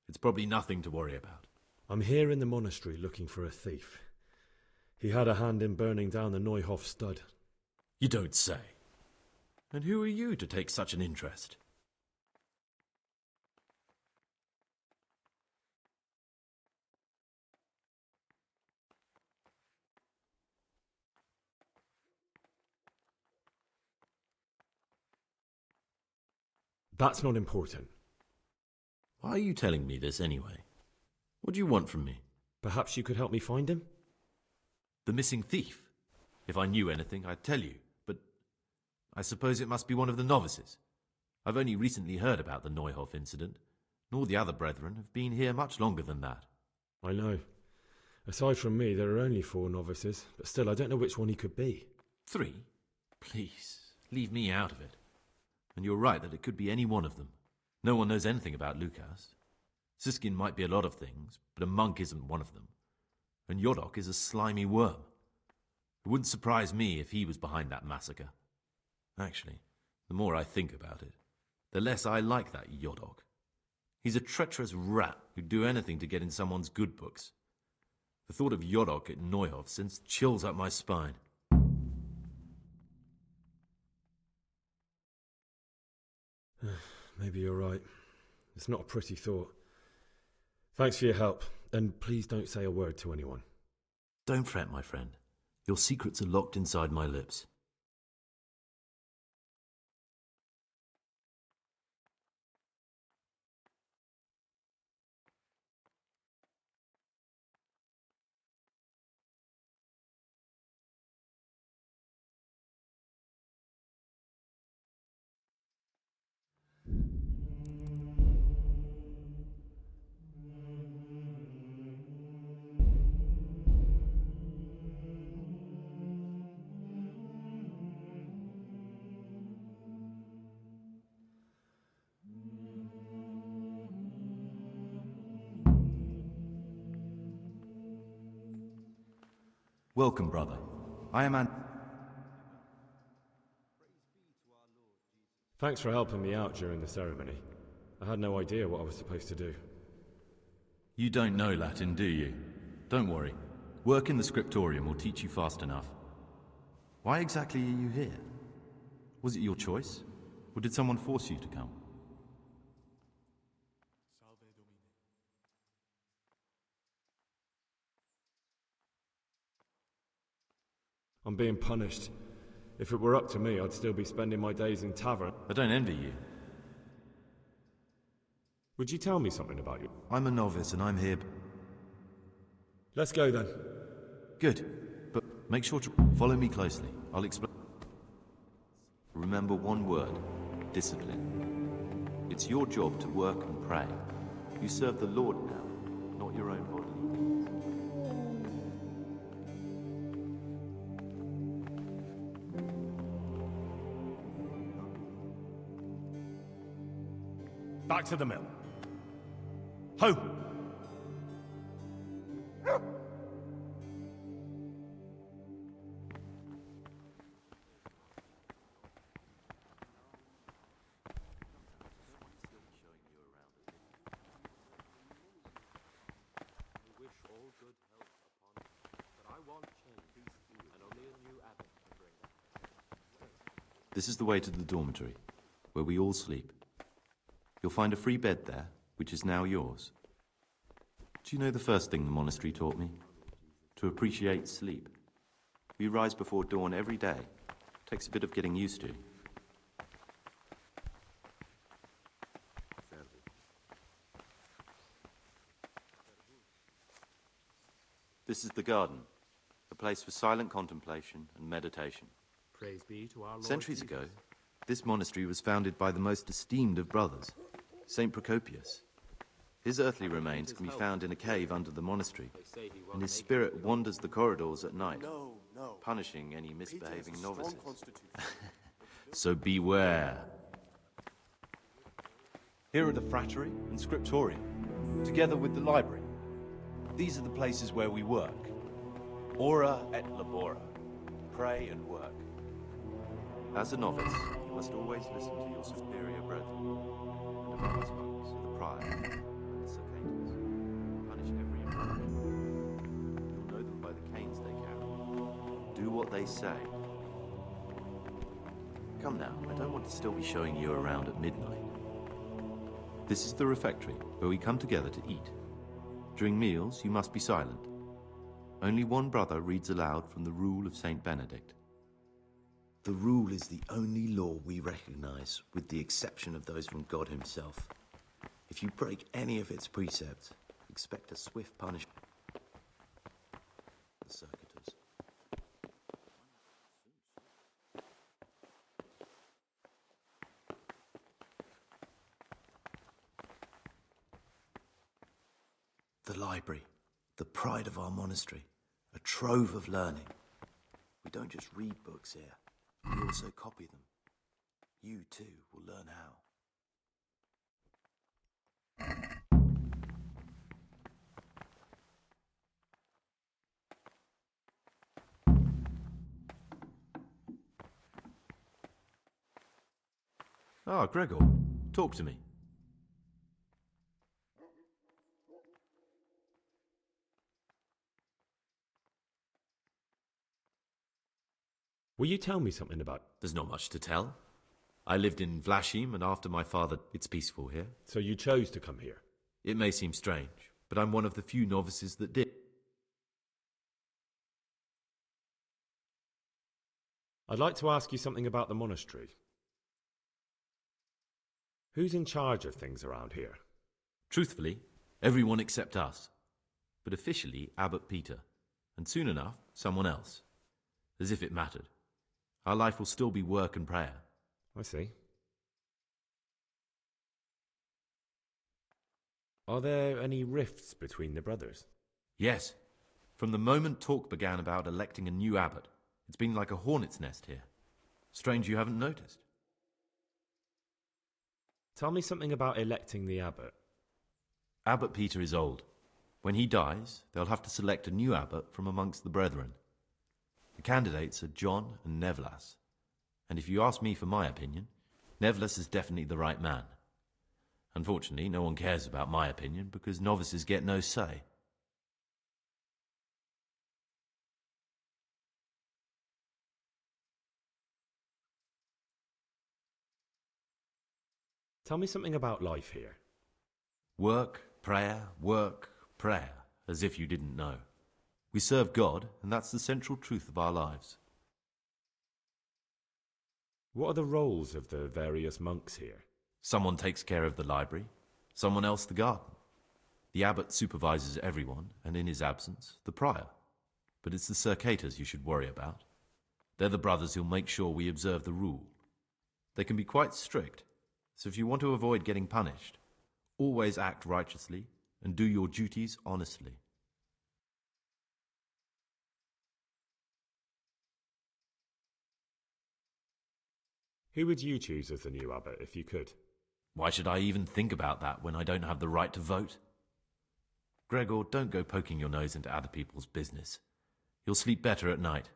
Speaker 16: It's probably nothing to worry about.
Speaker 12: I'm here in the monastery looking for a thief. He had a hand in burning down the Neuhof stud.
Speaker 16: You don't say. And who are you to take such an interest?
Speaker 12: That's not important.
Speaker 16: Why are you telling me this anyway? What do you want from me?
Speaker 12: Perhaps you could help me find him?
Speaker 16: The missing thief? If I knew anything, I'd tell you, but I suppose it must be one of the novices. I've only recently heard about the Neuhof incident, nor the other brethren have been here much longer than that.
Speaker 12: I know. Aside from me, there are only 4 novices, but still I don't know which one he could be.
Speaker 16: 3? Please, leave me out of it. And you're right that it could be any one of them. No one knows anything about Lucas. Siskin might be a lot of things, but a monk isn't one of them. And Yodok is a slimy worm. It wouldn't surprise me if he was behind that massacre. Actually, the more I think about it, the less I like that Yodok. He's a treacherous rat who'd do anything to get in someone's good books. The thought of Yodok at Neuhof sends chills up my spine.
Speaker 12: Maybe you're right. It's not a pretty thought. Thanks for your help, and please don't say a word to anyone.
Speaker 16: Don't fret, my friend. Your secrets are locked inside my lips.
Speaker 15: Welcome, brother. I am
Speaker 12: Thanks for helping me out during the ceremony. I had no idea what I was supposed to do.
Speaker 15: You don't know Latin, do you? Don't worry. Work in the scriptorium will teach you fast enough. Why exactly are you here? Was it your choice? Or did someone force you to come?
Speaker 12: I'm being punished. If it were up to me, I'd still be spending my days in tavern.
Speaker 15: I don't envy you.
Speaker 12: Would you tell me something about you?
Speaker 15: I'm a novice and I'm here.
Speaker 12: Let's go then.
Speaker 15: Good. But make sure to follow me closely. I'll explain. Remember one word. Discipline. It's your job to work and pray. You serve the Lord now, not your own body.
Speaker 1: Back to the mill. Home!
Speaker 15: This is the way to the dormitory, where we all sleep. You'll find a free bed there, which is now yours. Do you know the first thing the monastery taught me? To appreciate sleep. We rise before dawn every day. Takes a bit of getting used to. This is the garden, a place for silent contemplation and meditation.
Speaker 5: Praise be to our Lord
Speaker 15: Centuries
Speaker 5: Jesus.
Speaker 15: ago, this monastery was founded by the most esteemed of brothers, Saint Procopius. His earthly remains can be found in a cave under the monastery, and his spirit wanders the corridors at night, punishing any misbehaving novices. So beware. Here are the frattery and scriptorium, together with the library. These are the places where we work. Ora et labora. Pray and work. As a novice, you must always listen to your superior brethren, and above us monks, the prior, and the circators. Punish every infraction. You'll know them by the canes they carry. Do what they say. Come now, I don't want to still be showing you around at midnight. This is the refectory, where we come together to eat. During meals, you must be silent. Only one brother reads aloud from the Rule of Saint Benedict.
Speaker 16: The rule is the only law we recognize, with the exception of those from God himself. If you break any of its precepts, expect a swift punishment. The circuitous. The library, the pride of our monastery, a trove of learning. We don't just read books here. We also copy them. You, too, will learn how.
Speaker 15: Ah, Gregor, talk to me.
Speaker 12: Will you tell me something about...
Speaker 15: There's not much to tell. I lived in Vlashim, and after my father... It's peaceful here.
Speaker 12: So you chose to come here?
Speaker 15: It may seem strange, but I'm one of the few novices that did.
Speaker 12: I'd like to ask you something about the monastery. Who's in charge of things around here?
Speaker 15: Truthfully, everyone except us. But officially, Abbot Peter. And soon enough, someone else. As if it mattered. Our life will still be work and prayer.
Speaker 12: I see. Are there any rifts between the brothers?
Speaker 15: Yes. From the moment talk began about electing a new abbot, it's been like a hornet's nest here. Strange you haven't noticed.
Speaker 12: Tell me something about electing the abbot.
Speaker 15: Abbot Peter is old. When he dies, they'll have to select a new abbot from amongst the brethren. The candidates are John and Nevlas. And if you ask me for my opinion, Nevlas is definitely the right man. Unfortunately, no one cares about my opinion because novices get no say.
Speaker 12: Tell me something about life here.
Speaker 15: Work, prayer, as if you didn't know. We serve God, and that's the central truth of our lives.
Speaker 12: What are the roles of the various monks here?
Speaker 15: Someone takes care of the library, someone else the garden. The abbot supervises everyone, and in his absence, the prior. But it's the circators you should worry about. They're the brothers who'll make sure we observe the rule. They can be quite strict, so if you want to avoid getting punished, always act righteously and do your duties honestly.
Speaker 12: Who would you choose as the new abbot if you could?
Speaker 15: Why should I even think about that when I don't have the right to vote? Gregor, don't go poking your nose into other people's business. You'll sleep better at night.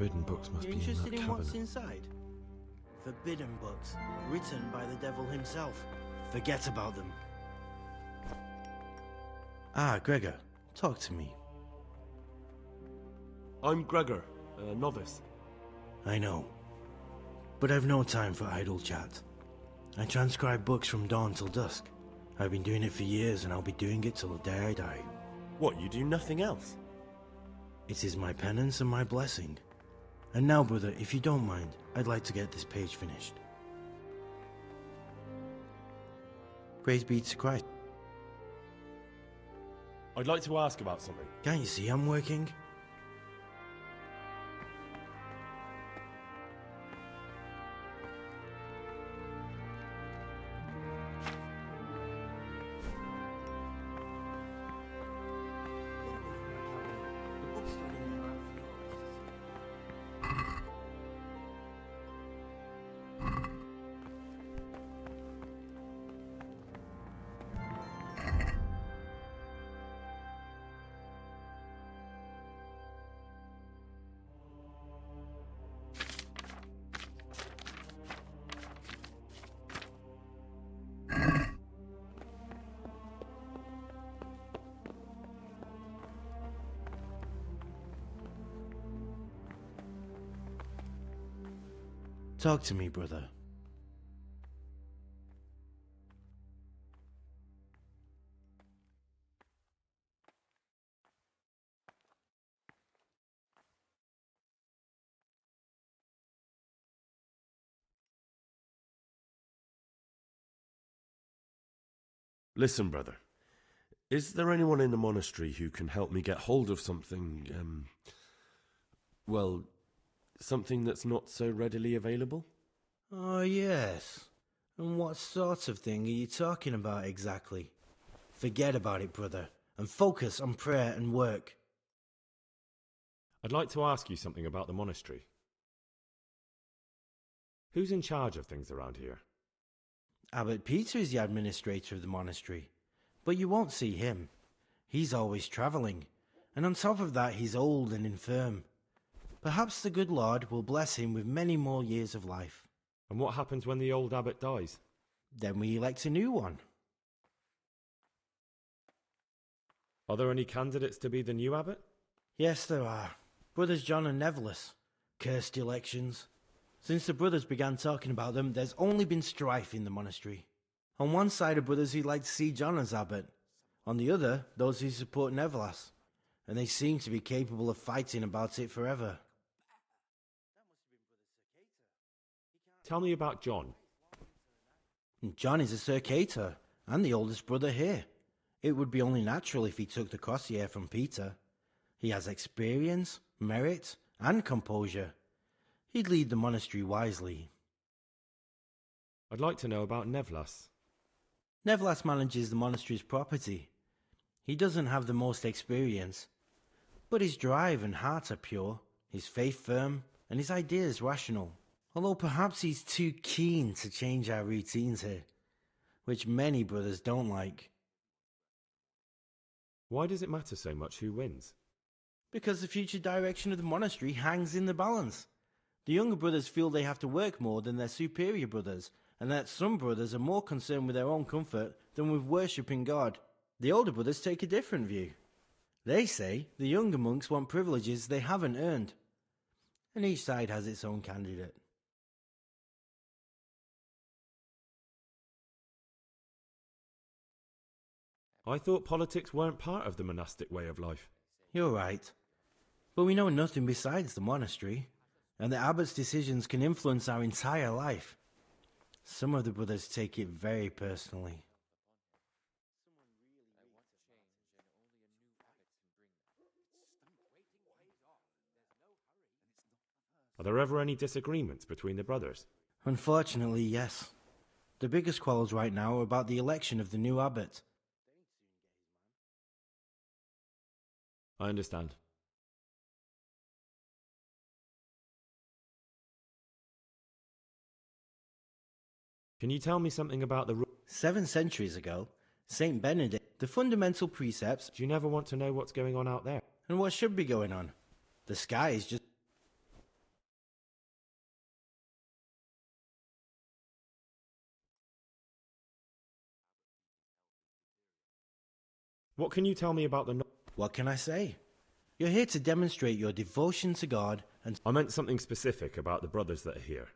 Speaker 12: Forbidden books must
Speaker 2: You're
Speaker 12: be in that
Speaker 2: interested in
Speaker 12: cabinet.
Speaker 2: what's inside? Forbidden books, written by the devil himself. Forget about them. Ah, Gregor, talk to me.
Speaker 1: I'm Gregor, a novice.
Speaker 2: I know. But I've no time for idle chat. I transcribe books from dawn till dusk. I've been doing it for years and I'll be doing it till the day I die.
Speaker 1: What, you do nothing else?
Speaker 2: It is my penance and my blessing. And now, brother, if you don't mind, I'd like to get this page finished. Praise be to Christ.
Speaker 1: I'd like to ask about something.
Speaker 2: Can't you see I'm working? Talk to me, brother.
Speaker 1: Listen, brother. Is there anyone in the monastery who can help me get hold of something, well, something that's not so readily available?
Speaker 2: Oh, yes. And what sort of thing are you talking about exactly? Forget about it, brother, and focus on prayer and work.
Speaker 12: I'd like to ask you something about the monastery. Who's in charge of things around here?
Speaker 2: Abbot Peter is the administrator of the monastery, but you won't see him. He's always travelling, and on top of that he's old and infirm. Perhaps the good Lord will bless him with many more years of life.
Speaker 12: And what happens when the old abbot dies?
Speaker 2: Then we elect a new one.
Speaker 12: Are there any candidates to be the new abbot?
Speaker 2: Yes, there are. Brothers John and Nevillus. Cursed elections. Since the brothers began talking about them, there's only been strife in the monastery. On one side are brothers who'd like to see John as abbot. On the other, those who support Nevillus. And they seem to be capable of fighting about it forever.
Speaker 12: Tell me about John.
Speaker 2: John is a circator, and the oldest brother here. It would be only natural if he took the crossier from Peter. He has experience, merit, and composure. He'd lead the monastery wisely.
Speaker 12: I'd like to know about Nevlas.
Speaker 2: Nevlas manages the monastery's property. He doesn't have the most experience, but his drive and heart are pure, his faith firm, and his ideas rational. Although perhaps he's too keen to change our routines here, which many brothers don't like.
Speaker 12: Why does it matter so much who wins?
Speaker 2: Because the future direction of the monastery hangs in the balance. The younger brothers feel they have to work more than their superior brothers, and that some brothers are more concerned with their own comfort than with worshipping God. The older brothers take a different view. They say the younger monks want privileges they haven't earned, and each side has its own candidate.
Speaker 12: I thought politics weren't part of the monastic way of life.
Speaker 2: You're right. But we know nothing besides the monastery, and the abbot's decisions can influence our entire life. Some of the brothers take it very personally.
Speaker 12: Are there ever any disagreements between the brothers?
Speaker 2: Unfortunately, yes. The biggest quarrels right now are about the election of the new abbot.
Speaker 12: I understand. Can you tell me something about the
Speaker 2: 7 centuries ago, Saint Benedict, the fundamental precepts...
Speaker 12: Do you never want to know what's going on out there?
Speaker 2: And what should be going on? The sky is just...
Speaker 12: What can you tell me about the...
Speaker 2: What can I say? You're here to demonstrate your devotion to God and...
Speaker 12: I meant something specific about the brothers that are here.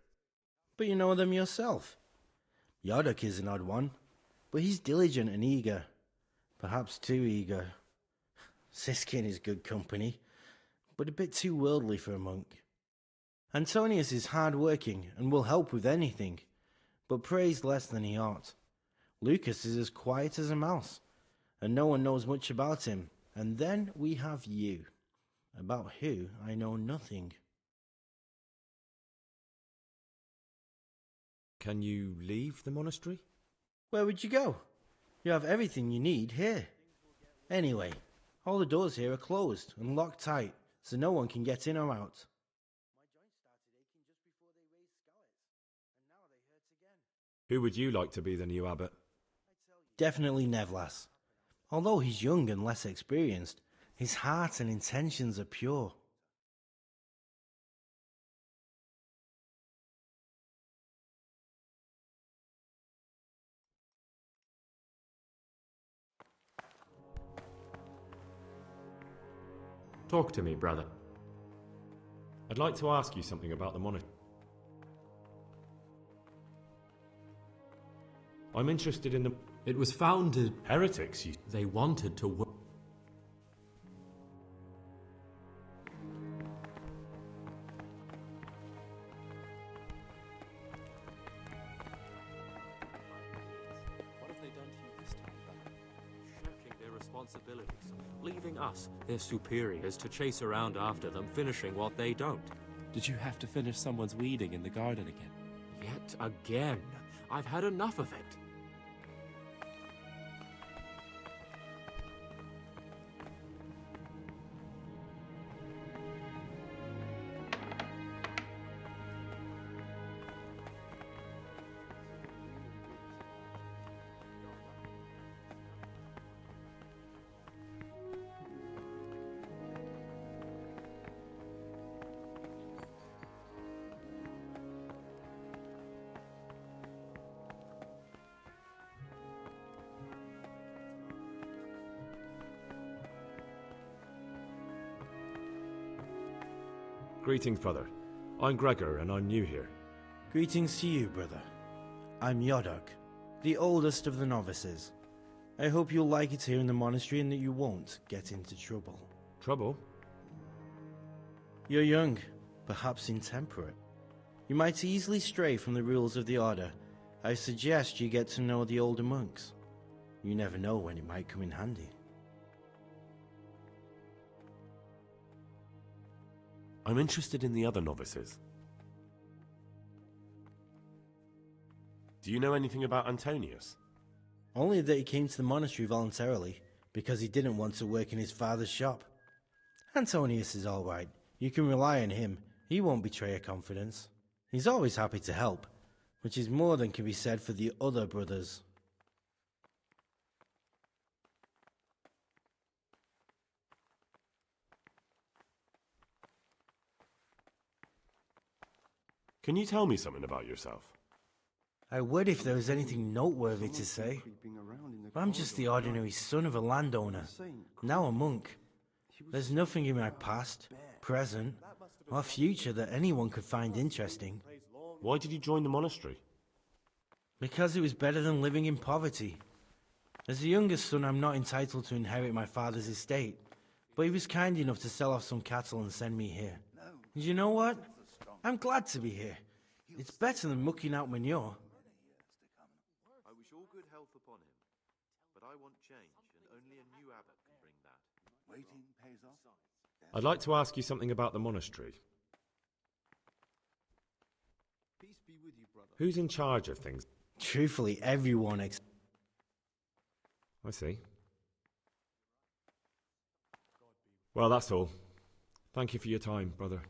Speaker 2: But you know them yourself. Yodok is an odd one, but he's diligent and eager. Perhaps too eager. Siskin is good company, but a bit too worldly for a monk. Antonius is hard-working and will help with anything, but prays less than he ought. Lucas is as quiet as a mouse, and no one knows much about him. And then we have you, about who I know nothing.
Speaker 12: Can you leave the monastery?
Speaker 2: Where would you go? You have everything you need here. Anyway, all the doors here are closed and locked tight, so no one can get in or out.
Speaker 12: Who would you like to be the new abbot?
Speaker 2: Definitely Nevlas. Although he's young and less experienced, his heart and intentions are pure.
Speaker 5: Talk to me, brother.
Speaker 12: I'd like to ask you something about the monastery. I'm interested in the...
Speaker 5: It was founded...
Speaker 1: Heretics,
Speaker 5: They wanted to work... What have they done to you this time, brother? Shirking their responsibilities, leaving us, their superiors, to chase around after them, finishing what they don't.
Speaker 10: Did you have to finish someone's weeding in the garden again?
Speaker 5: Yet again. I've had enough of it.
Speaker 12: Greetings, brother. I'm Gregor, and I'm new here.
Speaker 2: Greetings to you, brother. I'm Yodok, the oldest of the novices. I hope you'll like it here in the monastery and that you won't get into trouble.
Speaker 12: Trouble?
Speaker 2: You're young, perhaps intemperate. You might easily stray from the rules of the order. I suggest you get to know the older monks. You never know when it might come in handy.
Speaker 1: I'm interested in the other novices. Do you know anything about Antonius?
Speaker 2: Only that he came to the monastery voluntarily, because he didn't want to work in his father's shop. Antonius is all right. You can rely on him. He won't betray your confidence. He's always happy to help, which is more than can be said for the other brothers.
Speaker 1: Can you tell me something about yourself?
Speaker 2: I would if there was anything noteworthy to say. But I'm just the ordinary son of a landowner, now a monk. There's nothing in my past, present, or future that anyone could find interesting.
Speaker 1: Why did you join the monastery?
Speaker 2: Because it was better than living in poverty. As the youngest son, I'm not entitled to inherit my father's estate, but he was kind enough to sell off some cattle and send me here. And you know what? I'm glad to be here. It's better than mucking out manure.
Speaker 15: I wish all good health upon him, but I want change, and only a new abbot can bring that.
Speaker 3: Waiting pays off.
Speaker 12: I'd like to ask you something about the monastery.
Speaker 13: Peace be with you, brother.
Speaker 12: Who's in charge of things?
Speaker 2: Truthfully, everyone
Speaker 12: I see. Well, that's all. Thank you for your time, brother.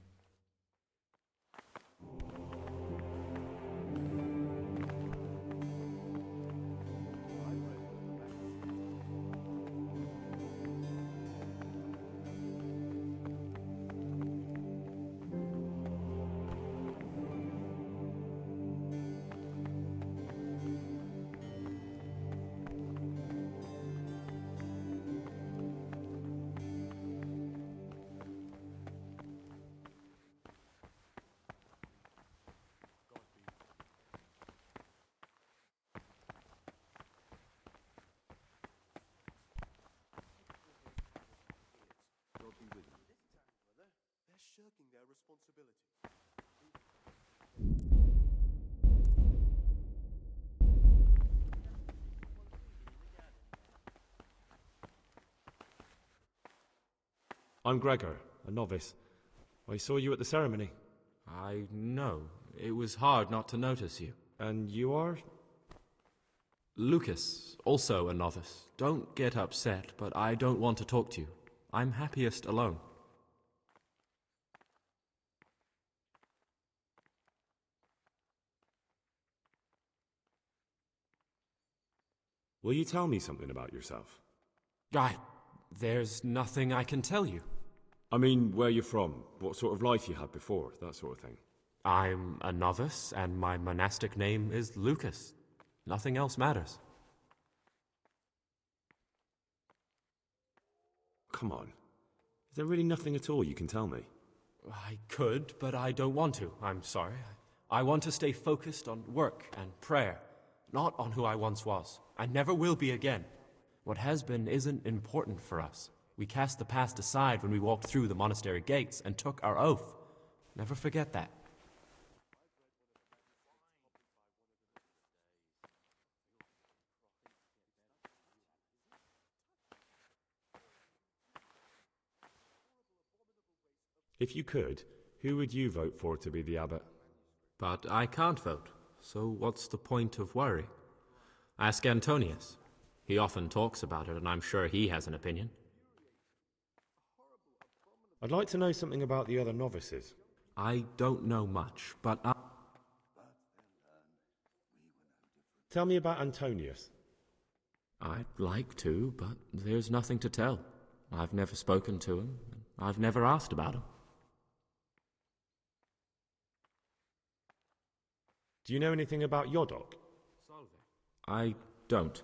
Speaker 6: They're shirking their responsibility.
Speaker 12: I'm Gregor, a novice. I saw you at the ceremony.
Speaker 5: I know. It was hard not to notice you.
Speaker 12: And you are?
Speaker 5: Lucas, also a novice. Don't get upset, but I don't want to talk to you. I'm happiest alone.
Speaker 12: Will you tell me something about yourself?
Speaker 5: There's nothing I can tell you.
Speaker 12: I mean, where you're from, what sort of life you had before, that sort of thing.
Speaker 5: I'm a novice, and my monastic name is Lucas. Nothing else matters.
Speaker 12: Come on. Is there really nothing at all you can tell me?
Speaker 5: I could, but I don't want to. I'm sorry. I want to stay focused on work and prayer, not on who I once was. I never will be again. What has been isn't important for us. We cast the past aside when we walked through the monastery gates and took our oath. Never forget that.
Speaker 12: If you could, who would you vote for to be the abbot?
Speaker 5: But I can't vote, so what's the point of worry? Ask Antonius. He often talks about it, and I'm sure he has an opinion.
Speaker 12: I'd like to know something about the other novices.
Speaker 5: I don't know much, but
Speaker 12: Tell me about Antonius.
Speaker 5: I'd like to, but there's nothing to tell. I've never spoken to him. I've never asked about him.
Speaker 12: Do you know anything about Yodok?
Speaker 5: I don't.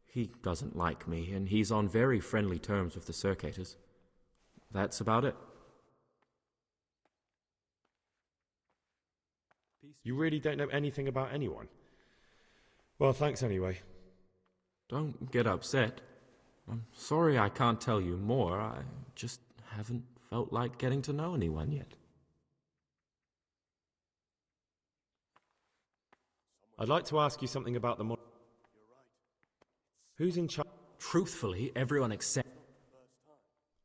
Speaker 5: He doesn't like me, and he's on very friendly terms with the Circators. That's about it.
Speaker 12: You really don't know anything about anyone? Well, thanks anyway.
Speaker 5: Don't get upset. I'm sorry I can't tell you more. I just haven't felt like getting to know anyone yet.
Speaker 12: I'd like to ask you something about the Who's in charge?
Speaker 5: Truthfully, everyone except...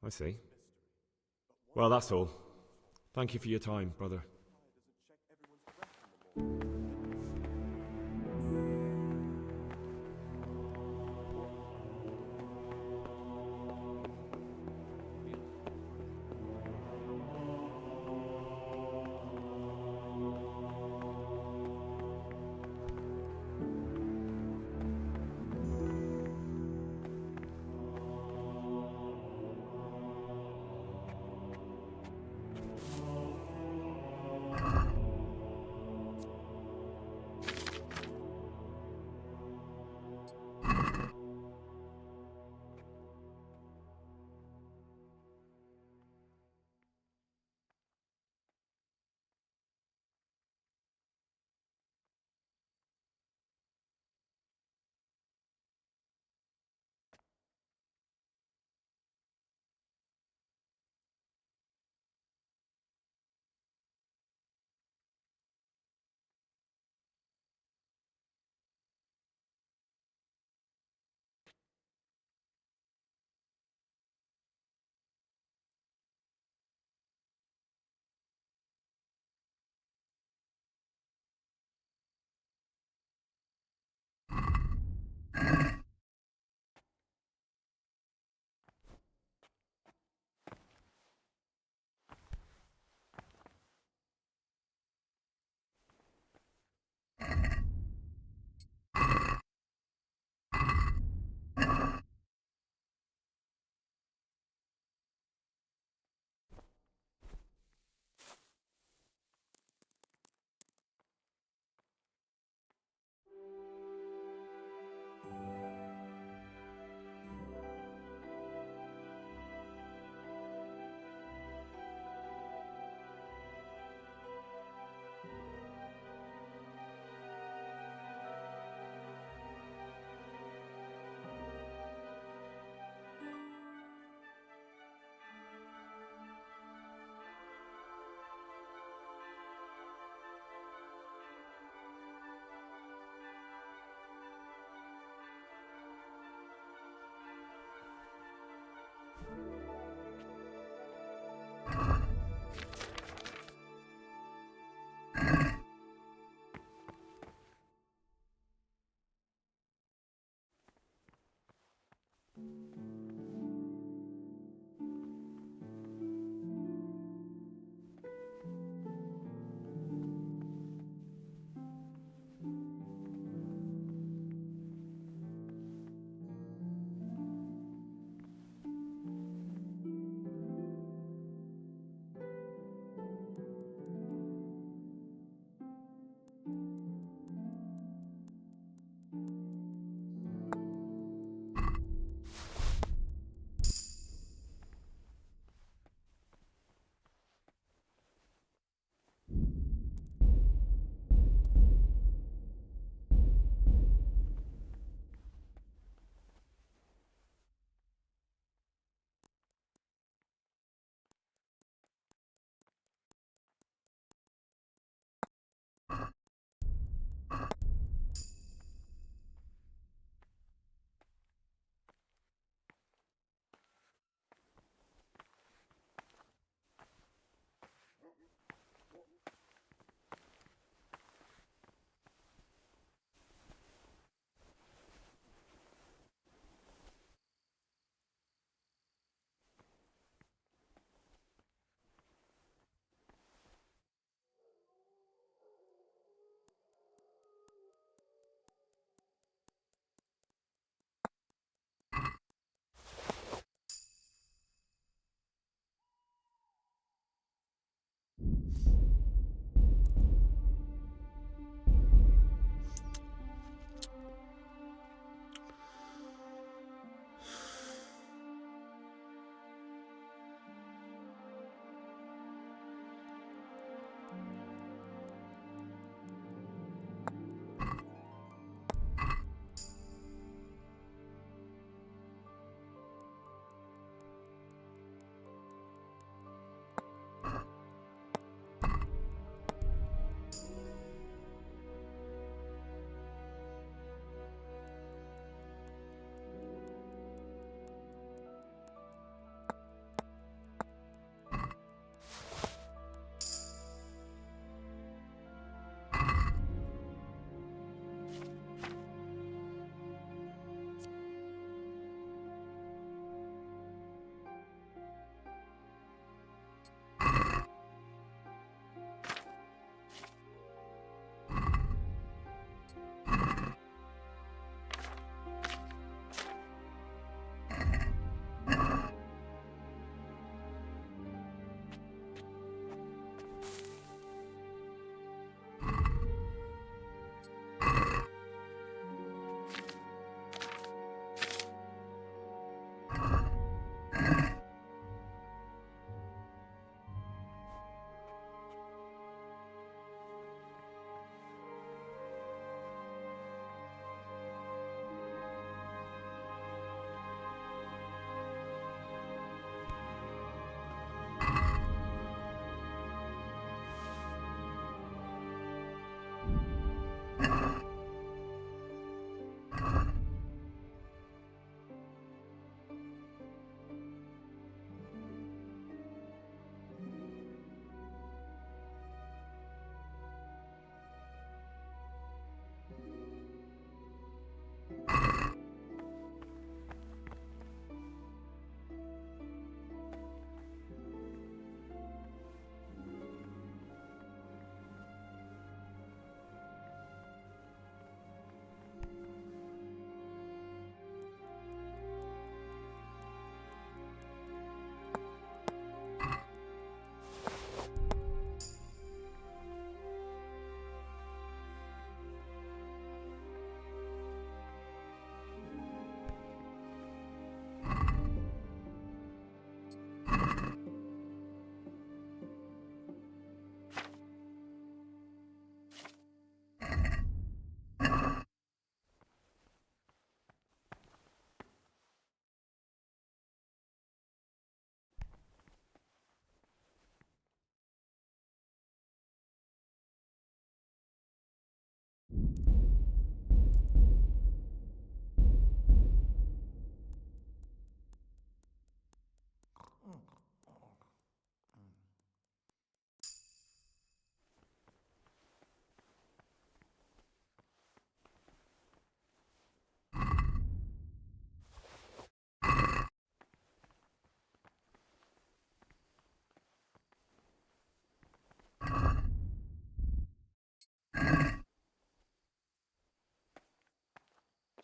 Speaker 12: I see. Well, that's all. Thank you for your time, brother.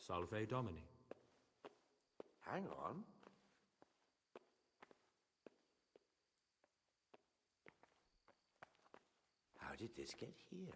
Speaker 5: Salve Domini.
Speaker 17: Hang on. How did this get here?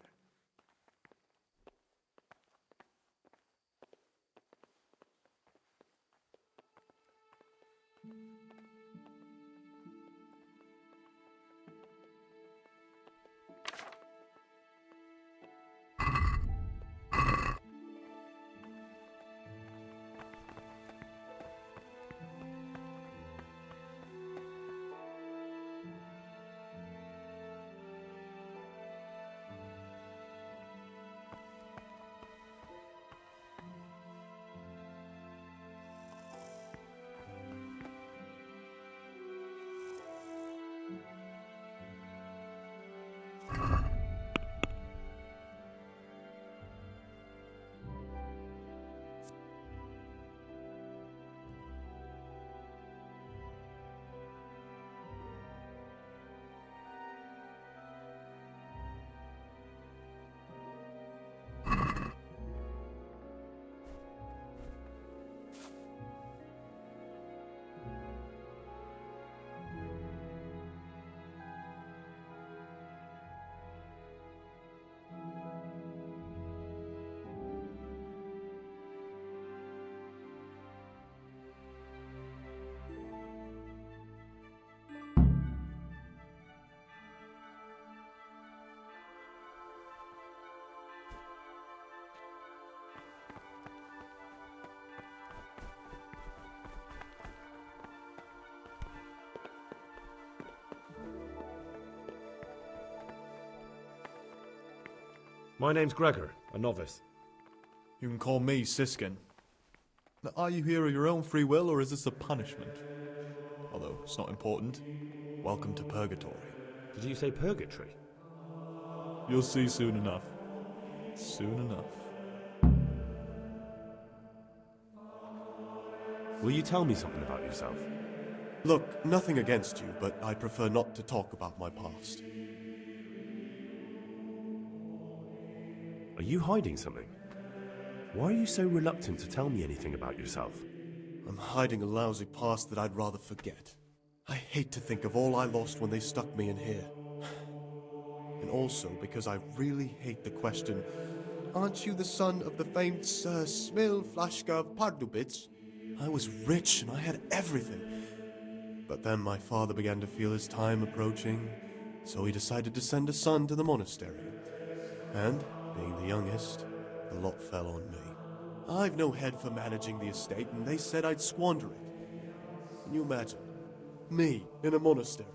Speaker 12: My name's Gregor, a novice.
Speaker 18: You can call me Siskin. Now, are you here of your own free will, or is this a punishment? Although it's not important. Welcome to Purgatory.
Speaker 12: Did you say purgatory?
Speaker 18: You'll see soon enough. Soon enough.
Speaker 1: Will you tell me something about yourself?
Speaker 18: Look, nothing against you, but I prefer not to talk about my past.
Speaker 1: Are you hiding something? Why are you so reluctant to tell me anything about yourself?
Speaker 18: I'm hiding a lousy past that I'd rather forget. I hate to think of all I lost when they stuck me in here. And also because I really hate the question, aren't you the son of the famed Sir Smil Flashka of Pardubitz? I was rich and I had everything. But then my father began to feel his time approaching, so he decided to send a son to the monastery. And, being the youngest, the lot fell on me. I've no head for managing the estate, and they said I'd squander it. Can you imagine? Me, in a monastery.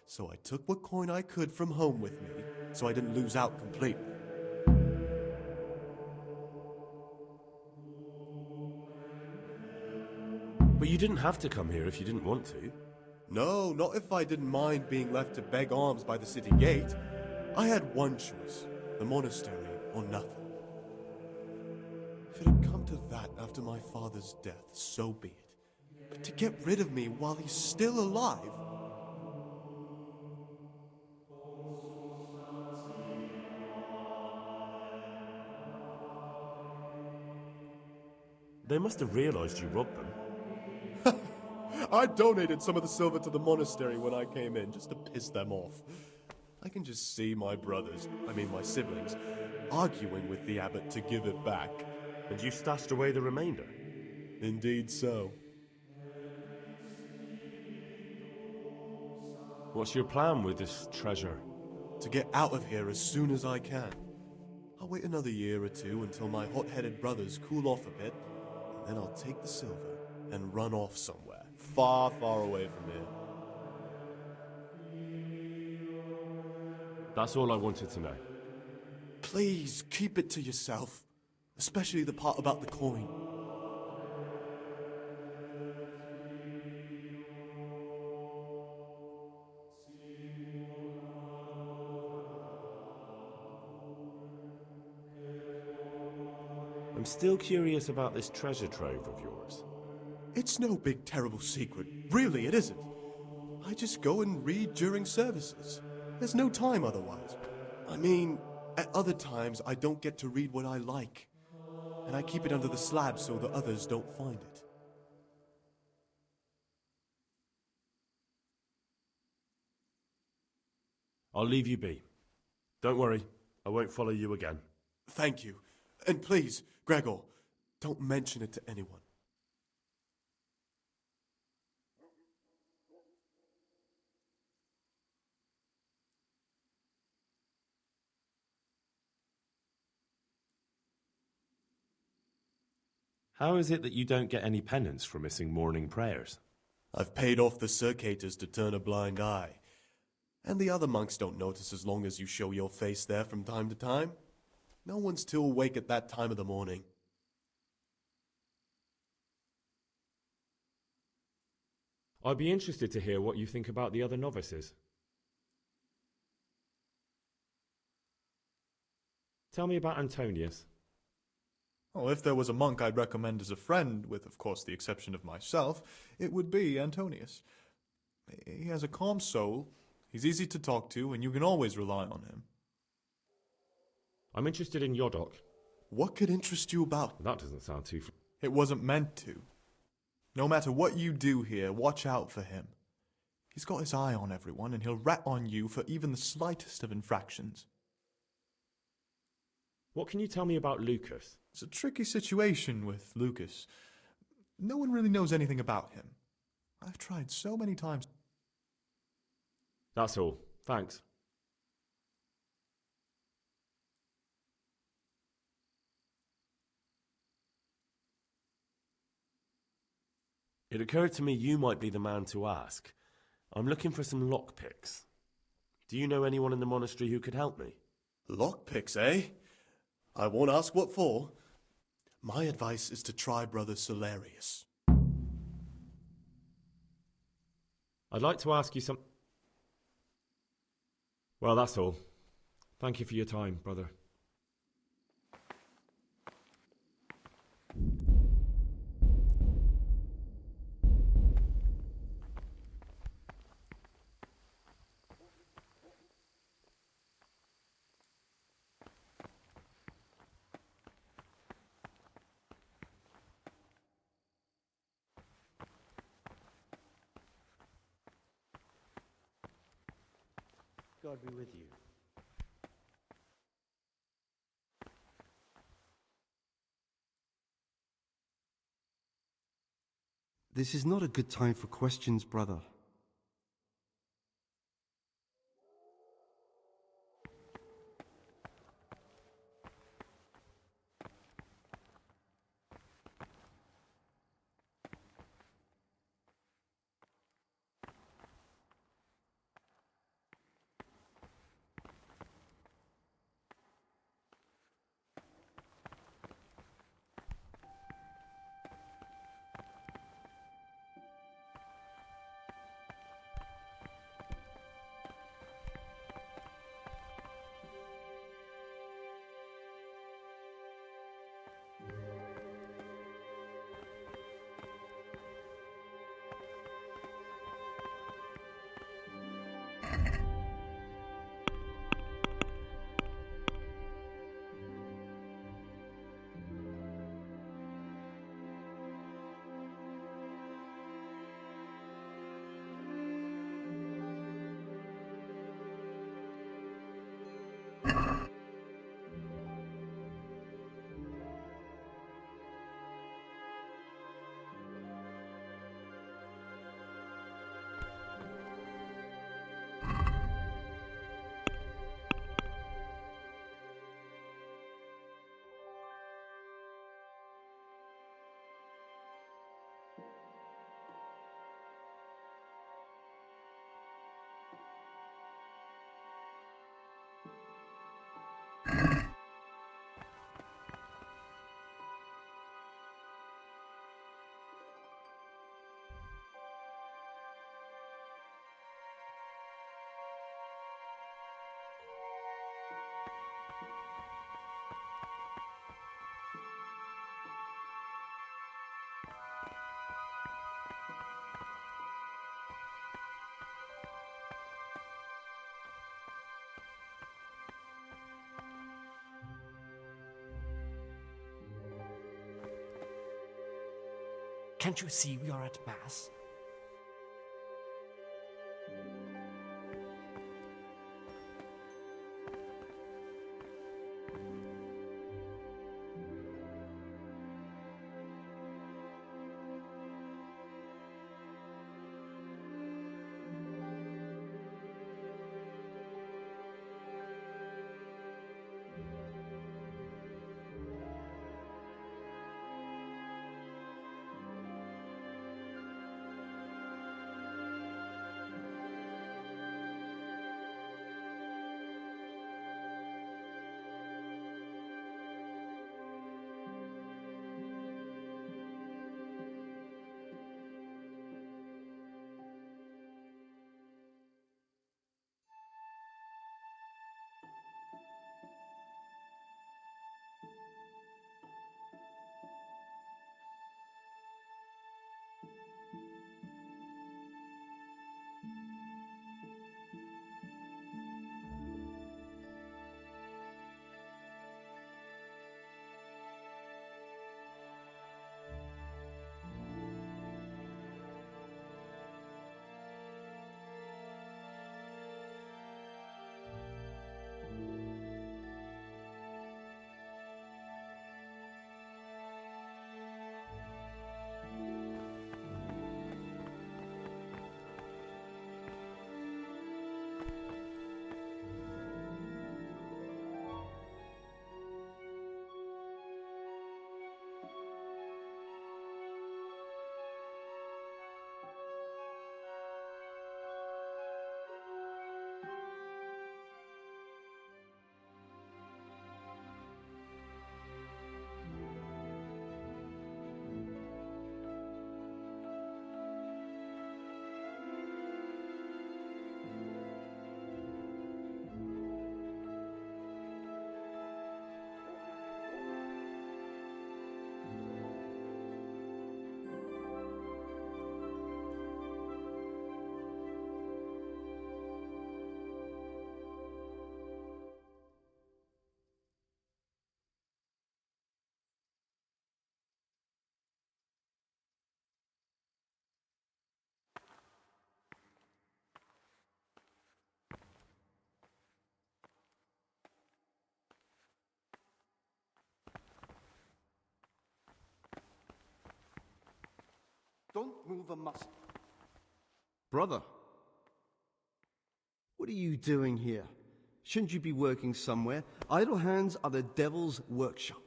Speaker 18: So I took what coin I could from home with me, so I didn't lose out completely.
Speaker 1: But you didn't have to come here if you didn't want to.
Speaker 18: No, not if I didn't mind being left to beg alms by the city gate. I had one choice, the monastery or nothing. If it had come to that after my father's death, so be it. But to get rid of me while he's still alive...
Speaker 1: They must have realized you robbed them.
Speaker 18: I donated some of the silver to the monastery when I came in, just to piss them off. I can just see my my siblings, arguing with the abbot to give it back.
Speaker 1: And you stashed away the remainder?
Speaker 18: Indeed so.
Speaker 1: What's your plan with this treasure?
Speaker 18: To get out of here as soon as I can. I'll wait another year or two until my hot-headed brothers cool off a bit, and then I'll take the silver and run off somewhere, far, far away from here.
Speaker 1: That's all I wanted to know.
Speaker 18: Please, keep it to yourself. Especially the part about the coin.
Speaker 1: I'm still curious about this treasure trove of yours.
Speaker 18: It's no big terrible secret. Really, it isn't. I just go and read during services. There's no time otherwise. I mean, at other times I don't get to read what I like. and I keep it under the slab so the others don't find it.
Speaker 1: I'll leave you be. Don't worry, I won't follow you again.
Speaker 18: Thank you. And please, Gregor, don't mention it to anyone.
Speaker 1: How is it that you don't get any penance for missing morning prayers?
Speaker 18: I've paid off the circators to turn a blind eye. And the other monks don't notice as long as you show your face there from time to time. No one's too awake at that time of the morning.
Speaker 12: I'd be interested to hear what you think about the other novices. Tell me about Antonius.
Speaker 19: Oh, if there was a monk I'd recommend as a friend, with of course the exception of myself, it would be Antonius. He has a calm soul, he's easy to talk to, and you can always rely on him.
Speaker 12: I'm interested in Yodok.
Speaker 18: What could interest you about?
Speaker 12: That doesn't sound too...
Speaker 19: It wasn't meant to. No matter what you do here, watch out for him. He's got his eye on everyone, and he'll rat on you for even the slightest of infractions.
Speaker 12: What can you tell me about Lucas?
Speaker 19: It's a tricky situation with Lucas. No one really knows anything about him. I've tried so many times.
Speaker 12: That's all. Thanks.
Speaker 1: It occurred to me you might be the man to ask. I'm looking for some lockpicks. Do you know anyone in the monastery who could help me?
Speaker 18: Lockpicks, eh? I won't ask what for. My advice is to try Brother Solarius.
Speaker 12: I'd like to ask you some... Well, that's all. Thank you for your time, brother.
Speaker 17: God be with you.
Speaker 13: This is not a good time for questions, brother.
Speaker 20: Can't you see we are at Mass?
Speaker 13: Don't move a muscle. Brother, what are you doing here? Shouldn't you be working somewhere? Idle hands are the devil's workshop.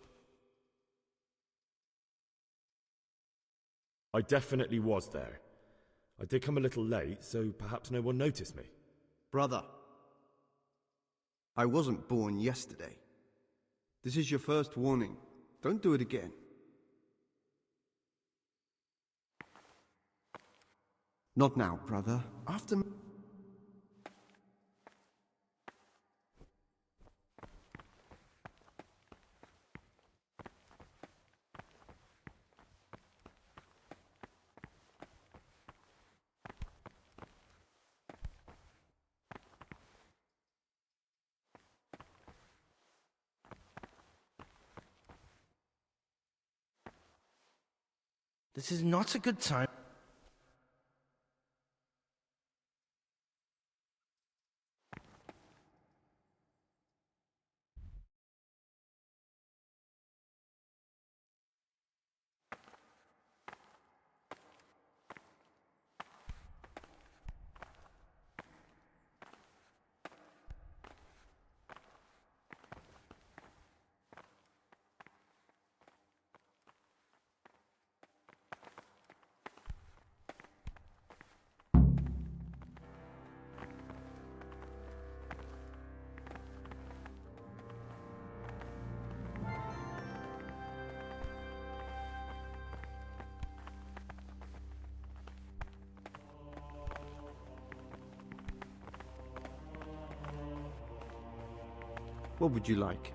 Speaker 12: I definitely was there. I did come a little late, so perhaps no one noticed me.
Speaker 13: Brother, I wasn't born yesterday. This is your first warning. Don't do it again. Not now, brother. After...
Speaker 2: This is not a good time.
Speaker 13: What would you like?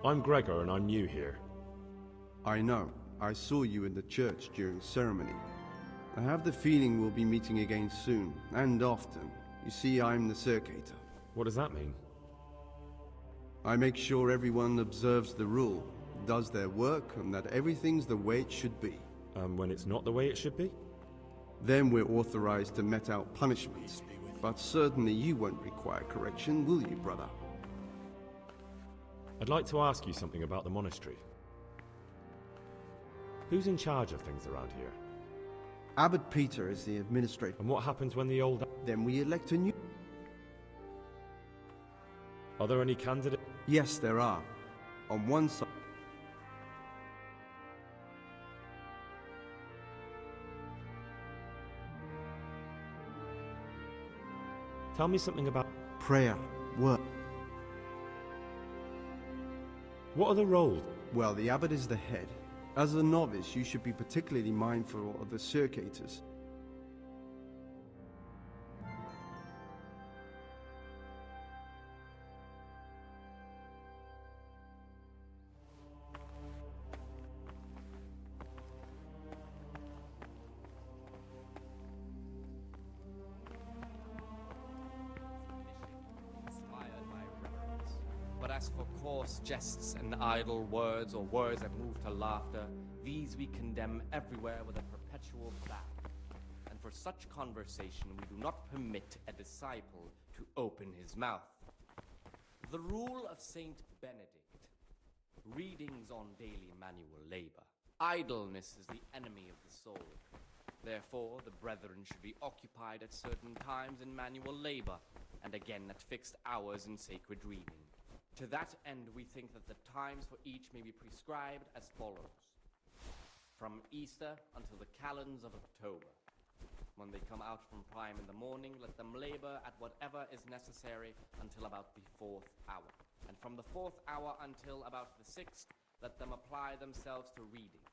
Speaker 12: I'm Gregor and I'm new here.
Speaker 13: I know. I saw you in the church during ceremony. I have the feeling we'll be meeting again soon, and often. You see, I'm the Circator.
Speaker 12: What does that mean?
Speaker 13: I make sure everyone observes the rule, does their work, and that everything's the way it should be.
Speaker 12: When it's not the way it should be?
Speaker 13: Then we're authorized to mete out punishments. But certainly you won't require correction, will you, brother?
Speaker 12: I'd like to ask you something about the monastery. Who's in charge of things around here?
Speaker 13: Abbot Peter is the administrator.
Speaker 12: And what happens when the old...
Speaker 13: Then we elect a new...
Speaker 12: Are there any candidates?
Speaker 13: Yes, there are. On one side...
Speaker 12: Tell me something about...
Speaker 13: Prayer, work.
Speaker 12: What are the roles?
Speaker 13: Well, the abbot is the head. As a novice, you should be particularly mindful of the circators.
Speaker 5: But as for coarse jests and idle words, or words that move to laughter, these we condemn everywhere with a perpetual ban. And for such conversation we do not permit a disciple to open his mouth. The rule of Saint Benedict, readings on daily manual labor. Idleness is the enemy of the soul. Therefore, the brethren should be occupied at certain times in manual labor, and again at fixed hours in sacred reading. To that end, we think that the times for each may be prescribed as follows. From Easter until the calends of October. When they come out from prime in the morning, let them labor at whatever is necessary until about the 4th hour. And from the 4th hour until about the 6th, let them apply themselves to reading.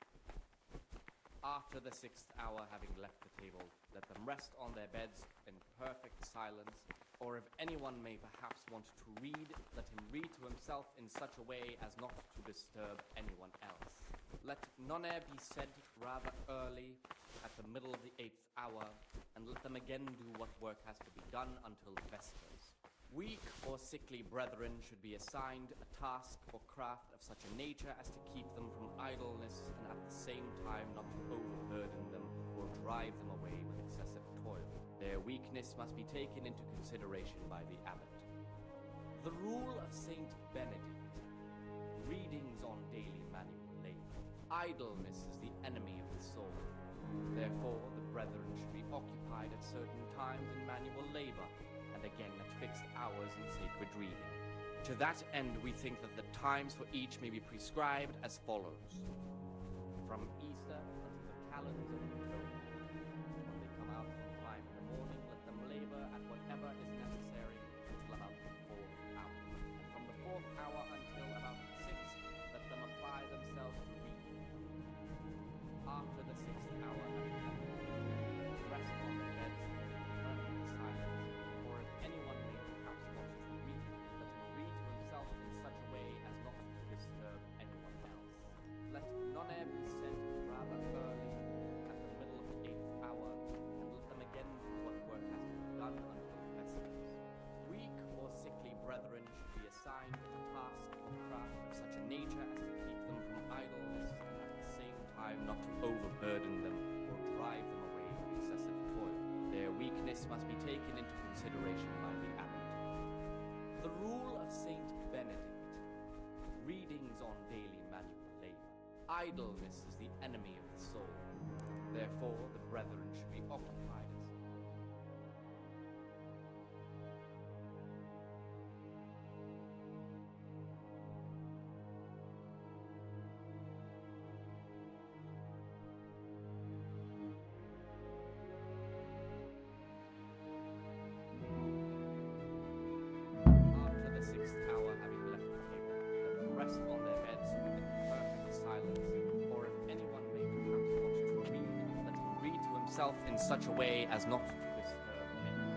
Speaker 5: After the 6th hour, having left the table, let them rest on their beds in perfect silence, or if anyone may perhaps want to read, let him read to himself in such a way as not to disturb anyone else. Let none be said rather early, at the middle of the 8th hour, and let them again do what work has to be done until vespers. Weak or sickly brethren should be assigned a task or craft of such a nature as to keep them from idleness, and at the same time not to overburden them or drive them away with excessive toil. Their weakness must be taken into consideration by the abbot. The rule of Saint Benedict, readings on daily manual labor. Idleness is the enemy of the soul. Therefore, the brethren should be occupied at certain times in manual labor, and again at fixed hours in sacred reading. To that end, we think that the times for each may be prescribed as follows. From Easter until the calends of October. When they come out from prime in the morning, let them labor at whatever is necessary until about the 4th hour. And from the 4th hour until about the 6th, let them apply themselves to reading. After the 6th hour, rest on their beds in perfect silence, or if anyone may perhaps want to read, let him read to himself in such a way as not to disturb anyone else. Let none be said rather early, at the middle of the 8th hour, and let them again do what work has to be done until vespers. Weak or sickly brethren should be assigned a task or craft of such a nature as to keep them from idleness, and at the same time not to overburden them or drive them away with excessive toil. Their weakness must be taken into consideration by the abbot. The rule of Saint Benedict, readings on daily manual labor. Idleness is the enemy of the soul. Therefore, the brethren should be occupied as after the 6th hour, having left the table, let them rest on their beds in perfect silence, or if anyone may perhaps want to read, let him read to himself in such a way as not to disturb anyone.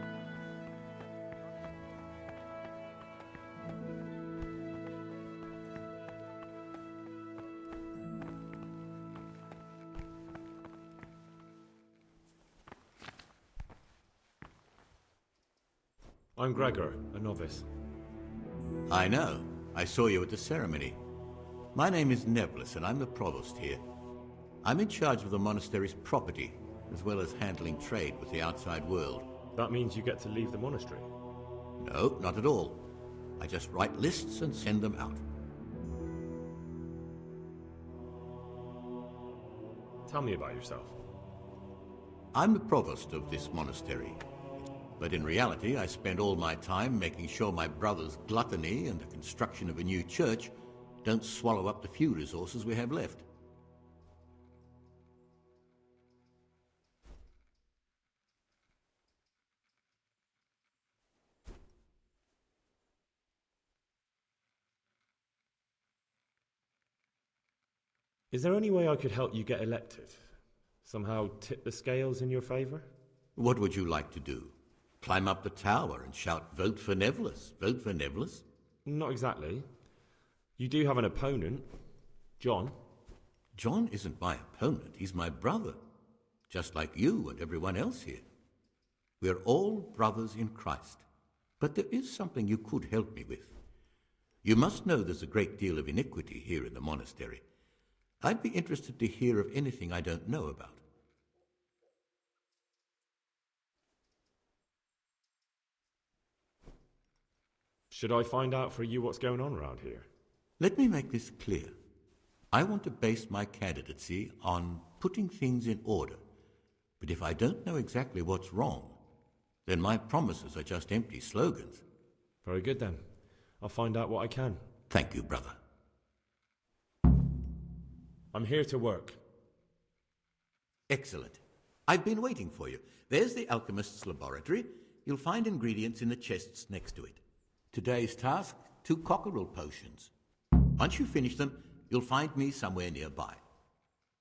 Speaker 12: I'm Gregor, a novice.
Speaker 16: I know.
Speaker 21: I saw you at the ceremony. My name is Nevlis, and I'm the provost here. I'm in charge of the monastery's property, as well as handling trade with the outside world.
Speaker 12: That means you get to leave the monastery?
Speaker 21: No, not at all. I just write lists and send them out.
Speaker 12: Tell me about yourself.
Speaker 21: I'm the provost of this monastery. But in reality, I spend all my time making sure my brother's gluttony and the construction of a new church don't swallow up the few resources we have left.
Speaker 12: Is there any way I could help you get elected? Somehow tip the scales in your favour?
Speaker 21: What would you like to do? Climb up the tower and shout, "Vote for Nevlis, vote for Nevlis"?
Speaker 12: Not exactly. You do have an opponent, John.
Speaker 21: John isn't my opponent, he's my brother. Just like you and everyone else here. We're all brothers in Christ. But there is something you could help me with. You must know there's a great deal of iniquity here in the monastery. I'd be interested to hear of anything I don't know about.
Speaker 12: Should I find out for you what's going on around here?
Speaker 21: Let me make this clear. I want to base my candidacy on putting things in order. But if I don't know exactly what's wrong, then my promises are just empty slogans.
Speaker 12: Very good then. I'll find out what I can.
Speaker 21: Thank you, brother.
Speaker 12: I'm here to work.
Speaker 21: Excellent. I've been waiting for you. There's the alchemist's laboratory. You'll find ingredients in the chests next to it. Today's task, 2 cockerel potions. Once you finish them, you'll find me somewhere nearby.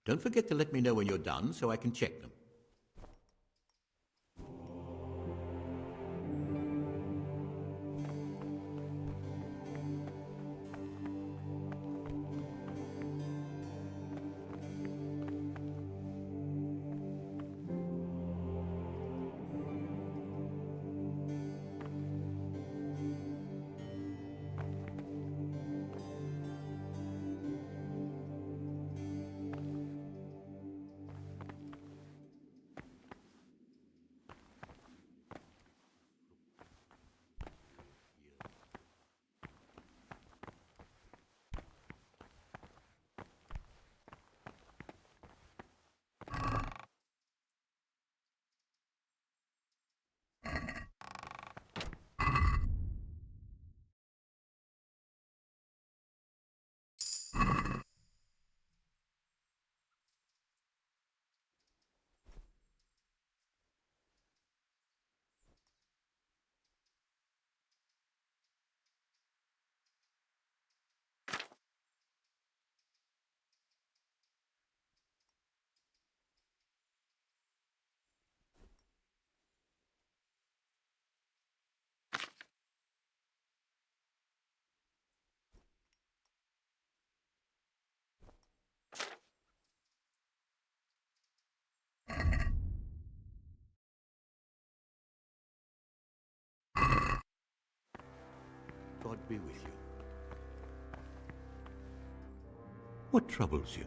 Speaker 21: Don't forget to let me know when you're done so I can check them. God be with you. What troubles you?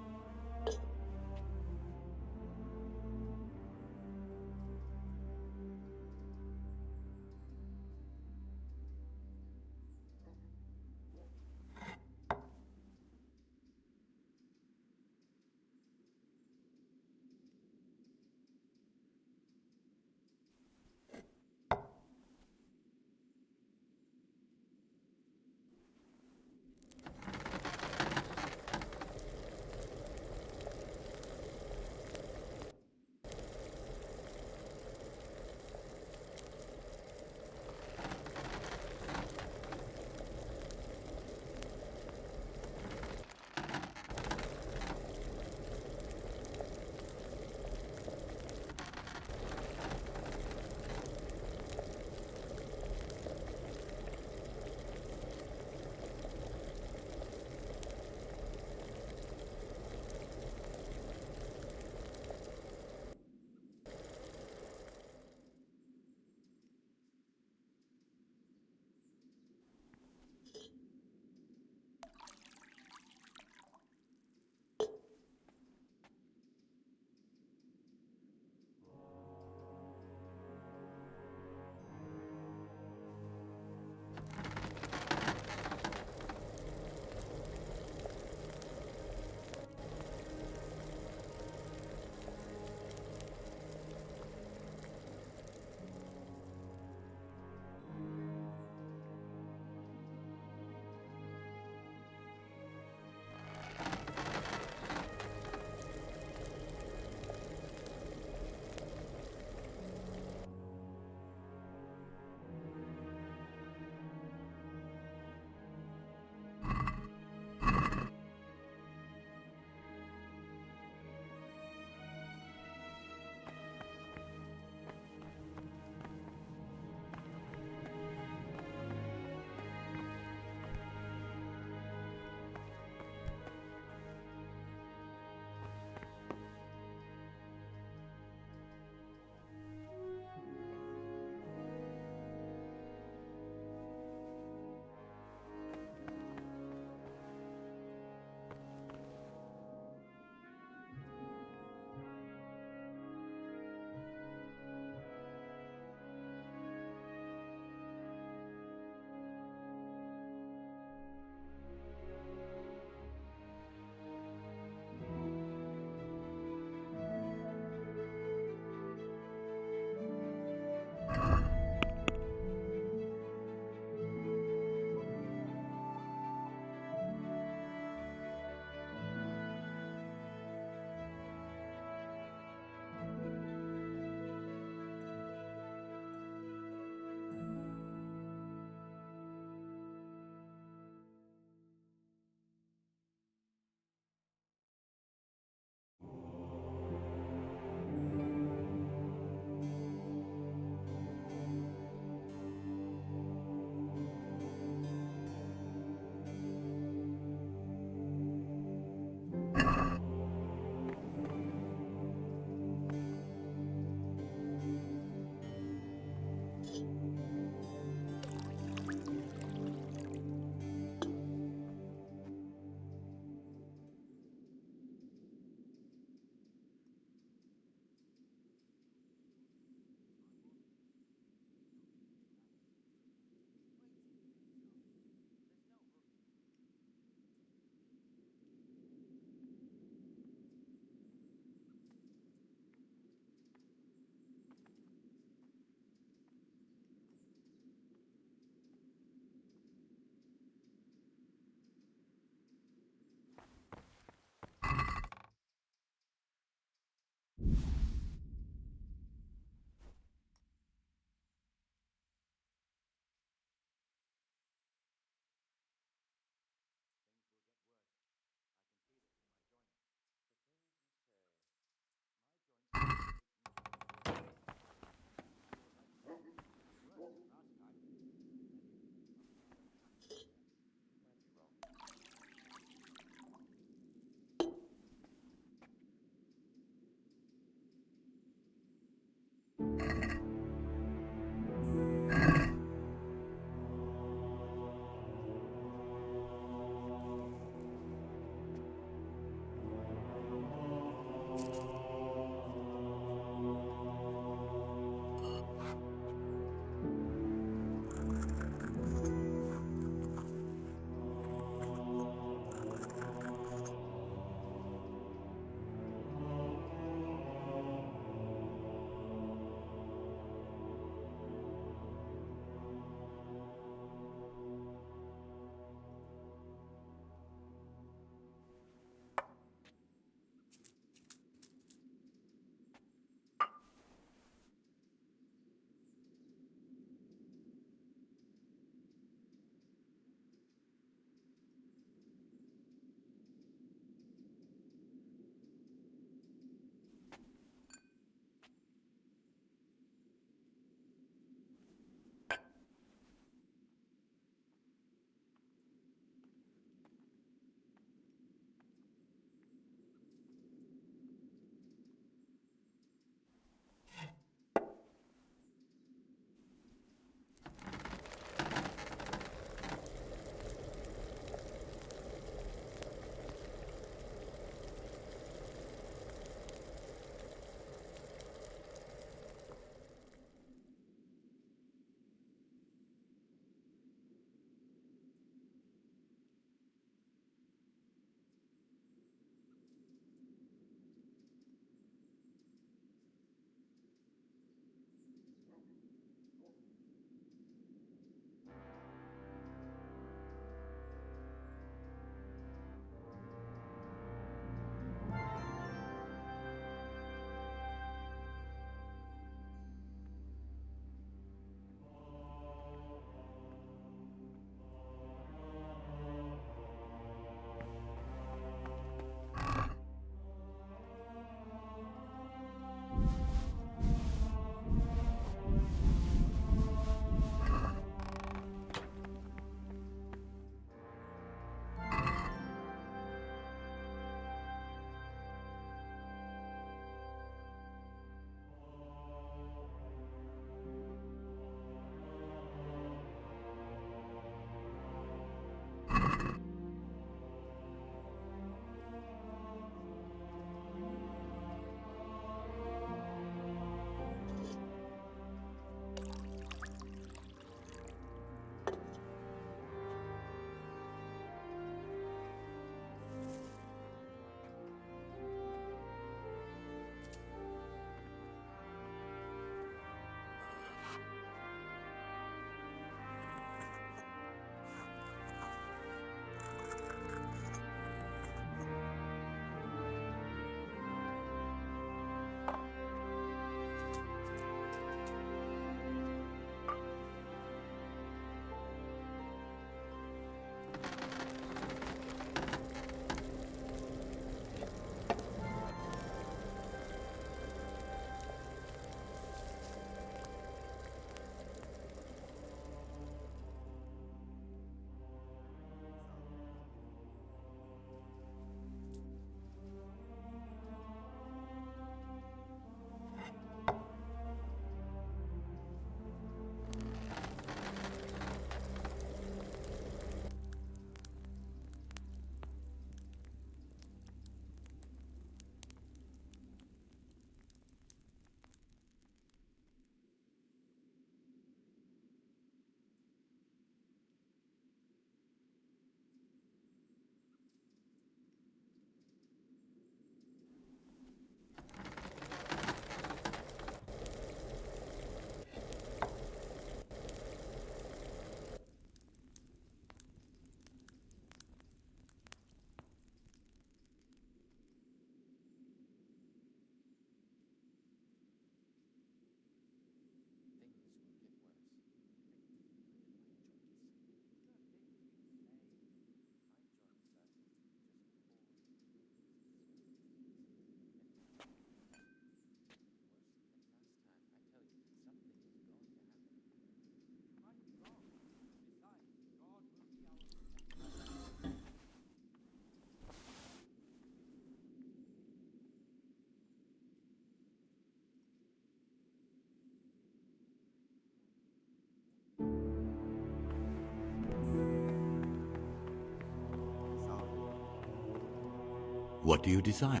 Speaker 21: What do you desire?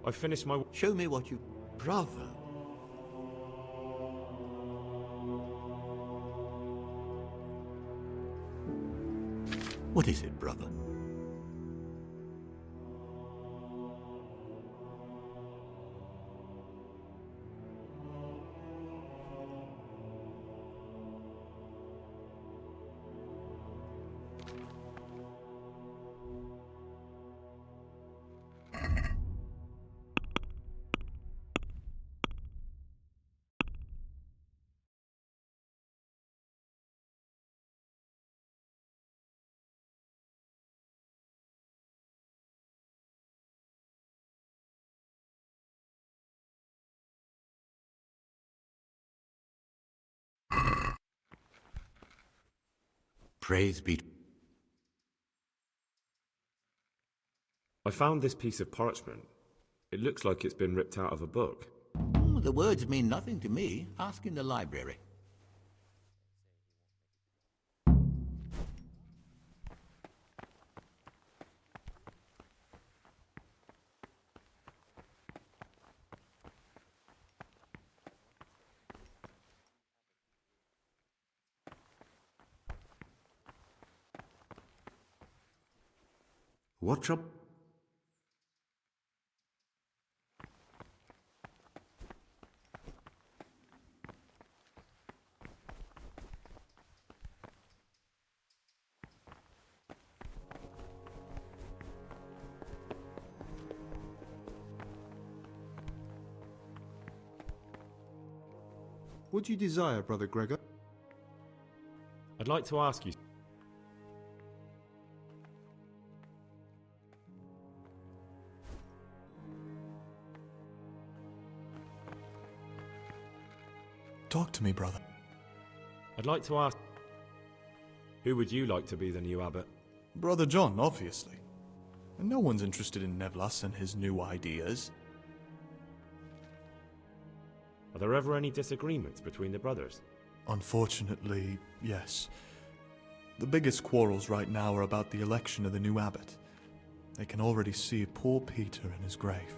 Speaker 12: I finished my...
Speaker 21: Show me what you...
Speaker 3: Brother.
Speaker 21: What is it, brother? Praise be to...
Speaker 12: I found this piece of parchment. It looks like it's been ripped out of a book.
Speaker 21: The words mean nothing to me. Ask in the library. What trouble?
Speaker 13: What do you desire, Brother Gregor?
Speaker 12: I'd like to ask you...
Speaker 19: Talk to me, brother.
Speaker 12: I'd like to ask... Who would you like to be the new abbot?
Speaker 19: Brother John, obviously. And no one's interested in Nevlas and his new ideas.
Speaker 12: Are there ever any disagreements between the brothers?
Speaker 19: Unfortunately, yes. The biggest quarrels right now are about the election of the new abbot. They can already see poor Peter in his grave.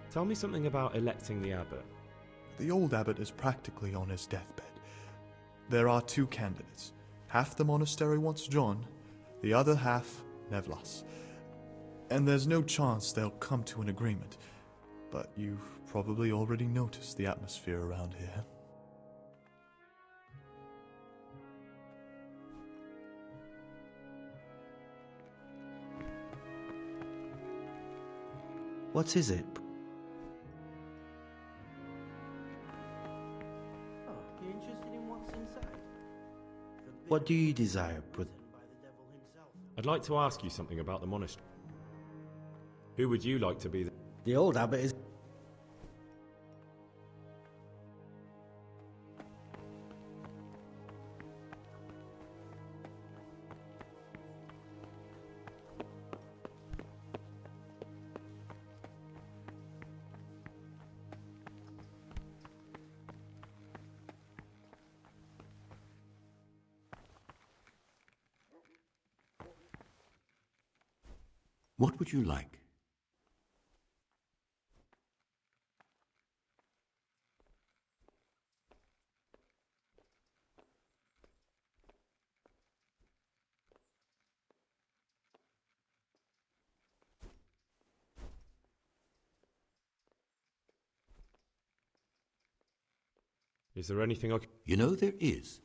Speaker 12: Tell me something about electing the abbot.
Speaker 19: The old abbot is practically on his deathbed. There are two candidates. Half the monastery wants John, the other half Nevlas. And there's no chance they'll come to an agreement. But you've probably already noticed the atmosphere around here.
Speaker 17: What is it?
Speaker 2: Oh, you're interested in what's inside?
Speaker 17: What do you desire, brother?
Speaker 12: I'd like to ask you something about the monastery. Who would you like to be the...
Speaker 2: The old abbot is...
Speaker 21: What would you like?
Speaker 12: Is there anything I...
Speaker 21: You know, there is.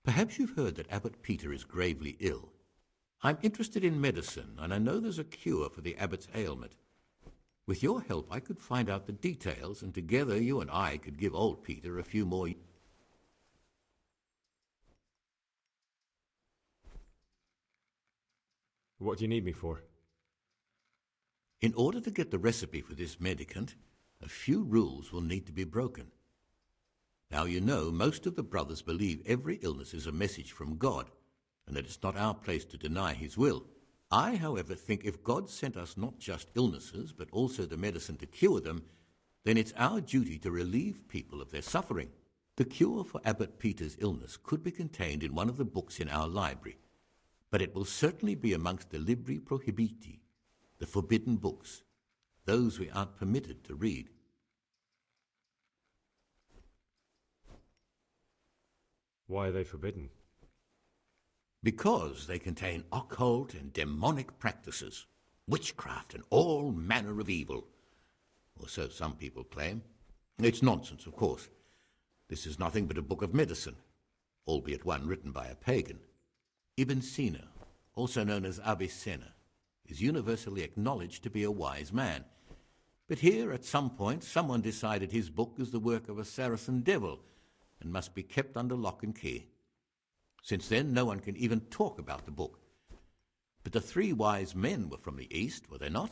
Speaker 21: Perhaps you've heard that Abbot Peter is gravely ill. I'm interested in medicine, and I know there's a cure for the abbot's ailment. With your help, I could find out the details, and together you and I could give old Peter a few more...
Speaker 12: What do you need me for?
Speaker 21: In order to get the recipe for this medicament, a few rules will need to be broken. Now, you know, most of the brothers believe every illness is a message from God, and that it's not our place to deny his will. I, however, think if God sent us not just illnesses, but also the medicine to cure them, then it's our duty to relieve people of their suffering. The cure for Abbot Peter's illness could be contained in one of the books in our library. but it will certainly be amongst the libri prohibiti, the forbidden books, those we aren't permitted to read.
Speaker 12: Why are they forbidden?
Speaker 21: Because they contain occult and demonic practices, witchcraft and all manner of evil. Or so some people claim. It's nonsense, of course. This is nothing but a book of medicine, albeit one written by a pagan. Ibn Sina, also known as Avicenna, is universally acknowledged to be a wise man. But here, at some point, someone decided his book is the work of a Saracen devil and must be kept under lock and key. Since then, no one can even talk about the book. But the 3 wise men were from the East, were they not?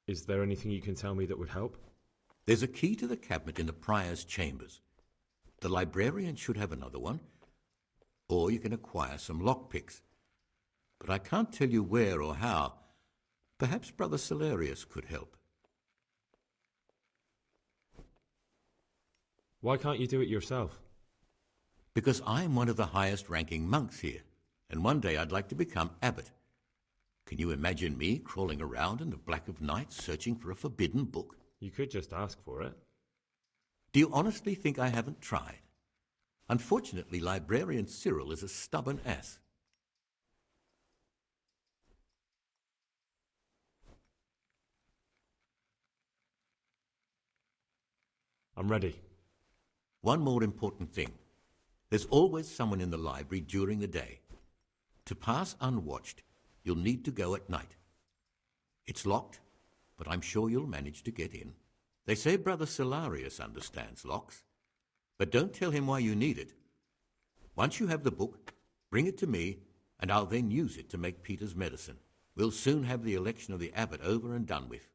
Speaker 12: Is there anything you can tell me that would help?
Speaker 21: There's a key to the cabinet in the prior's chambers. The librarian should have another one, or you can acquire some lockpicks. But I can't tell you where or how. Perhaps Brother Salarius could help.
Speaker 12: Why can't you do it yourself?
Speaker 21: Because I'm one of the highest-ranking monks here, and one day I'd like to become abbot. Can you imagine me crawling around in the black of night searching for a forbidden book?
Speaker 12: You could just ask for it.
Speaker 21: Do you honestly think I haven't tried? Unfortunately, Librarian Cyril is a stubborn ass.
Speaker 12: I'm ready.
Speaker 21: One more important thing. There's always someone in the library during the day. To pass unwatched, you'll need to go at night. It's locked, but I'm sure you'll manage to get in. They say Brother Salarius understands locks, but don't tell him why you need it. Once you have the book, bring it to me, and I'll then use it to make Peter's medicine. We'll soon have the election of the abbot over and done with.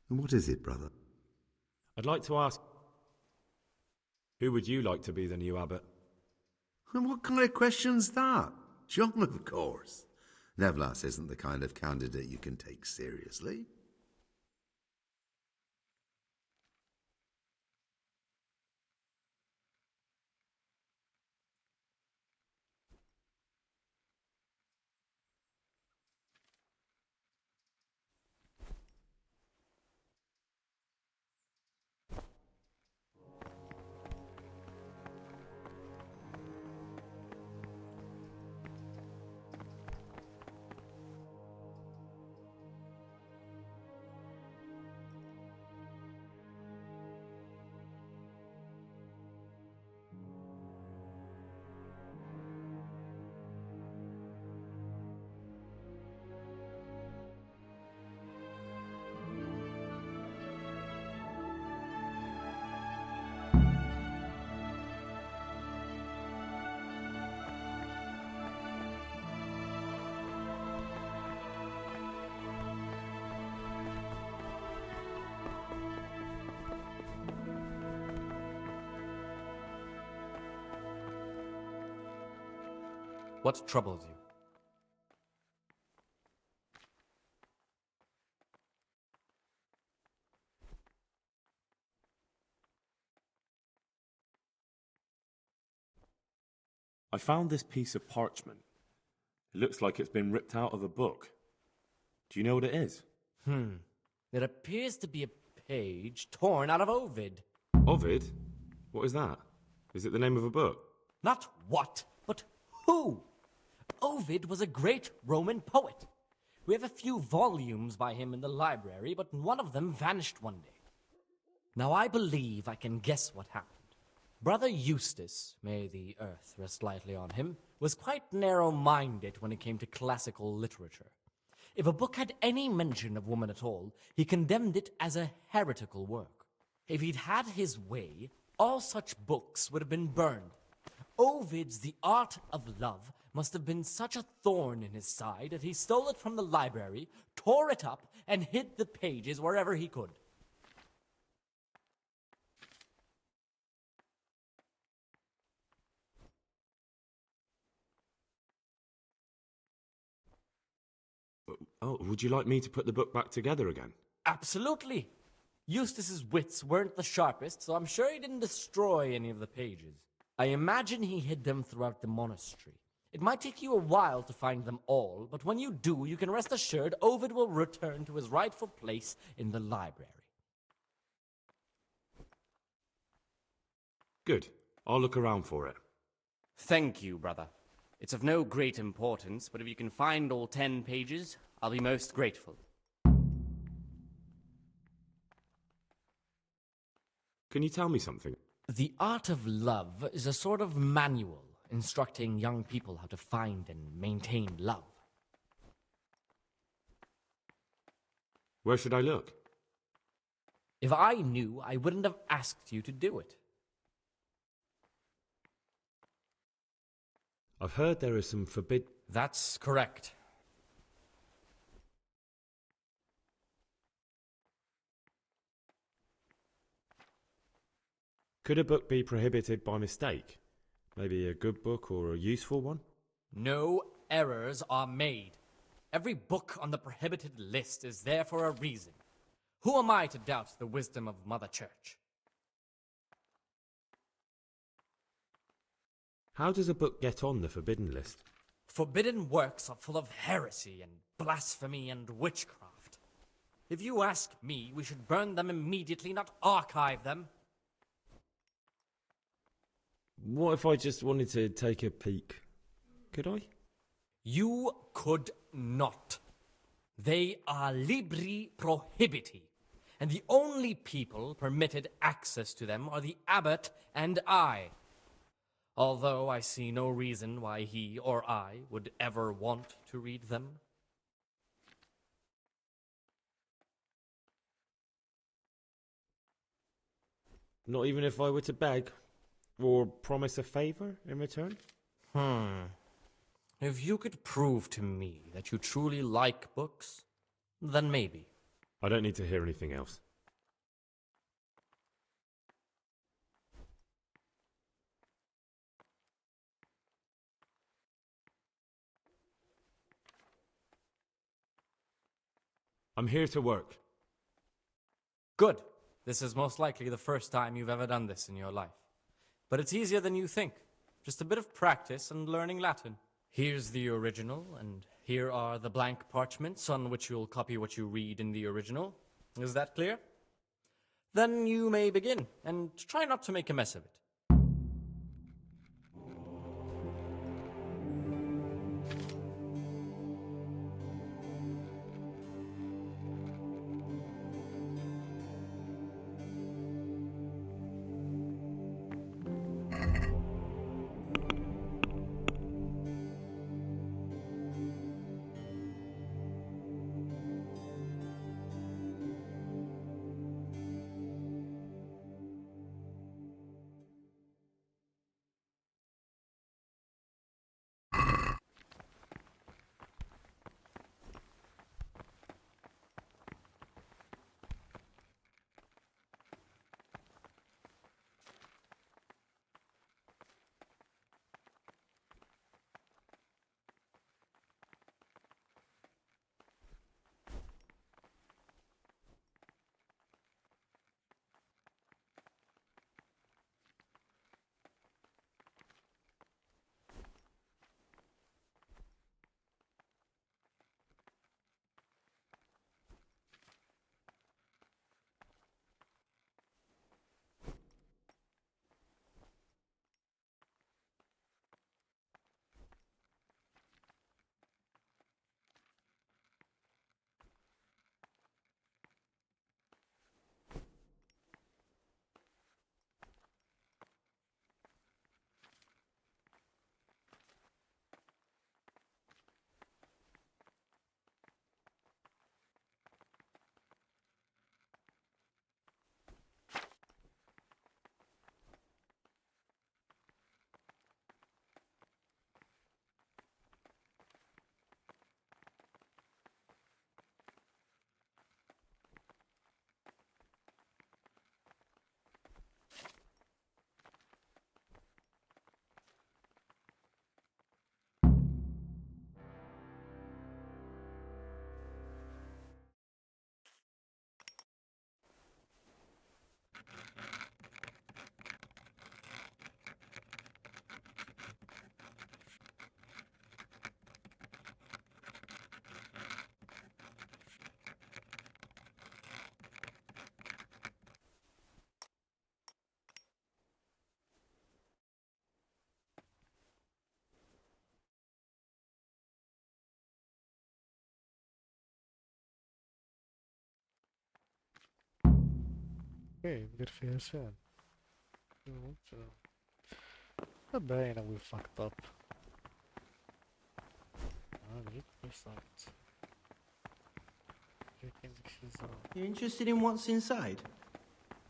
Speaker 4: And what is it, brother?
Speaker 12: I'd like to ask, who would you like to be the new abbot?
Speaker 4: And what kind of question's that? John, of course. Nevlas isn't the kind of candidate you can take seriously.
Speaker 5: What troubles you?
Speaker 10: I found this piece of parchment. It looks like it's been ripped out of a book. Do you know what it is?
Speaker 20: It appears to be a page torn out of Ovid.
Speaker 12: Ovid? What is that? Is it the name of a book?
Speaker 20: Not what, but who? Ovid was a great Roman poet. We have a few volumes by him in the library, but one of them vanished one day. Now I believe I can guess what happened. Brother Eustace, may the earth rest lightly on him, was quite narrow-minded when it came to classical literature. If a book had any mention of woman at all, he condemned it as a heretical work. If he'd had his way, all such books would have been burned. Ovid's The Art of Love must have been such a thorn in his side that he stole it from the library, tore it up, and hid the pages wherever he could.
Speaker 12: Oh, would you like me to put the book back together again?
Speaker 20: Absolutely. Eustace's wits weren't the sharpest, so I'm sure he didn't destroy any of the pages. I imagine he hid them throughout the monastery. It might take you a while to find them all, but when you do, you can rest assured Ovid will return to his rightful place in the library.
Speaker 12: Good. I'll look around for it.
Speaker 20: Thank you, brother. It's of no great importance, but if you can find all 10 pages, I'll be most grateful.
Speaker 12: Can you tell me something?
Speaker 20: The Art of Love is a sort of manual instructing young people how to find and maintain love.
Speaker 12: Where should I look?
Speaker 20: If I knew, I wouldn't have asked you to do it.
Speaker 12: I've heard there is some
Speaker 20: That's correct.
Speaker 12: Could a book be prohibited by mistake? Maybe a good book or a useful one?
Speaker 20: No errors are made. Every book on the prohibited list is there for a reason. Who am I to doubt the wisdom of Mother Church?
Speaker 12: How does a book get on the forbidden list?
Speaker 20: Forbidden works are full of heresy and blasphemy and witchcraft. If you ask me, we should burn them immediately, not archive them.
Speaker 12: What if I just wanted to take a peek? Could I?
Speaker 20: You could not. They are libri prohibiti, and the only people permitted access to them are the abbot and I. Although I see no reason why he or I would ever want to read them.
Speaker 12: Not even if I were to beg? Or promise a favor in return?
Speaker 20: If you could prove to me that you truly like books, then maybe.
Speaker 12: I don't need to hear anything else. I'm here to work.
Speaker 20: Good. This is most likely the first time you've ever done this in your life. But it's easier than you think. Just a bit of practice and learning Latin. Here's the original, and here are the blank parchments on which you'll copy what you read in the original. Is that clear? Then you may begin, and try not to make a mess of it.
Speaker 8: Ok, verificazione. Va bene, we fucked up.
Speaker 2: You're interested in what's inside?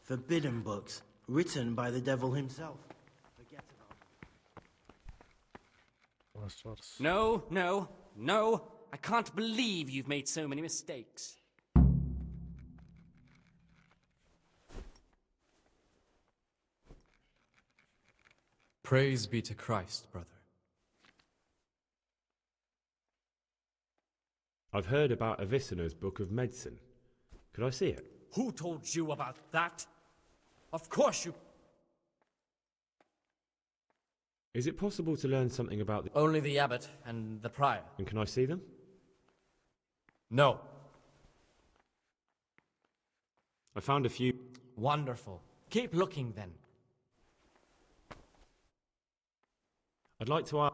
Speaker 2: Forbidden books, written by the devil himself. Forget about it.
Speaker 20: No, no, no. I can't believe you've made so many mistakes. Praise be to Christ, brother.
Speaker 12: I've heard about Avicenna's Book of Medicine. Could I see it?
Speaker 20: Who told you about that? Of course you...
Speaker 12: Is it possible to learn something about the...
Speaker 20: Only the abbot and the prior.
Speaker 12: And can I see them?
Speaker 20: No.
Speaker 12: I found a few...
Speaker 20: Wonderful. Keep looking then.
Speaker 12: I'd like to ask...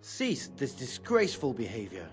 Speaker 2: Cease this disgraceful behavior.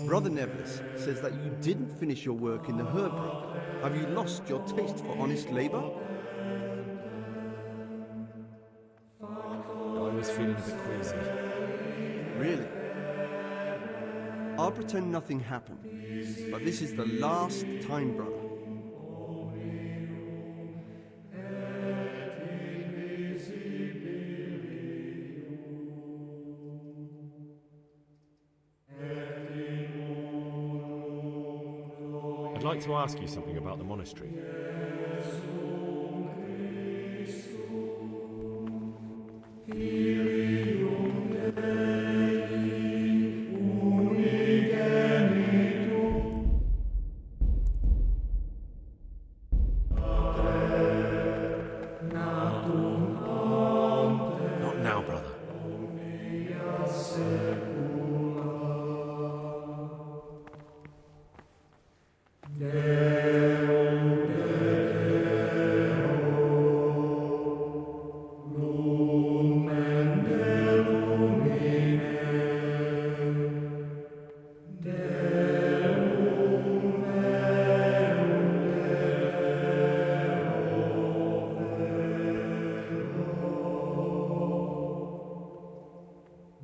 Speaker 13: Brother Nevlis says that you didn't finish your work in the herbery. Have you lost your taste for honest labor?
Speaker 12: I was feeling a bit queasy.
Speaker 13: Really? I'll pretend nothing happened, but this is the last time, brother.
Speaker 12: I'd like to ask you something about the monastery.
Speaker 16: Not now, brother.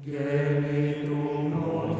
Speaker 9: Gemitum non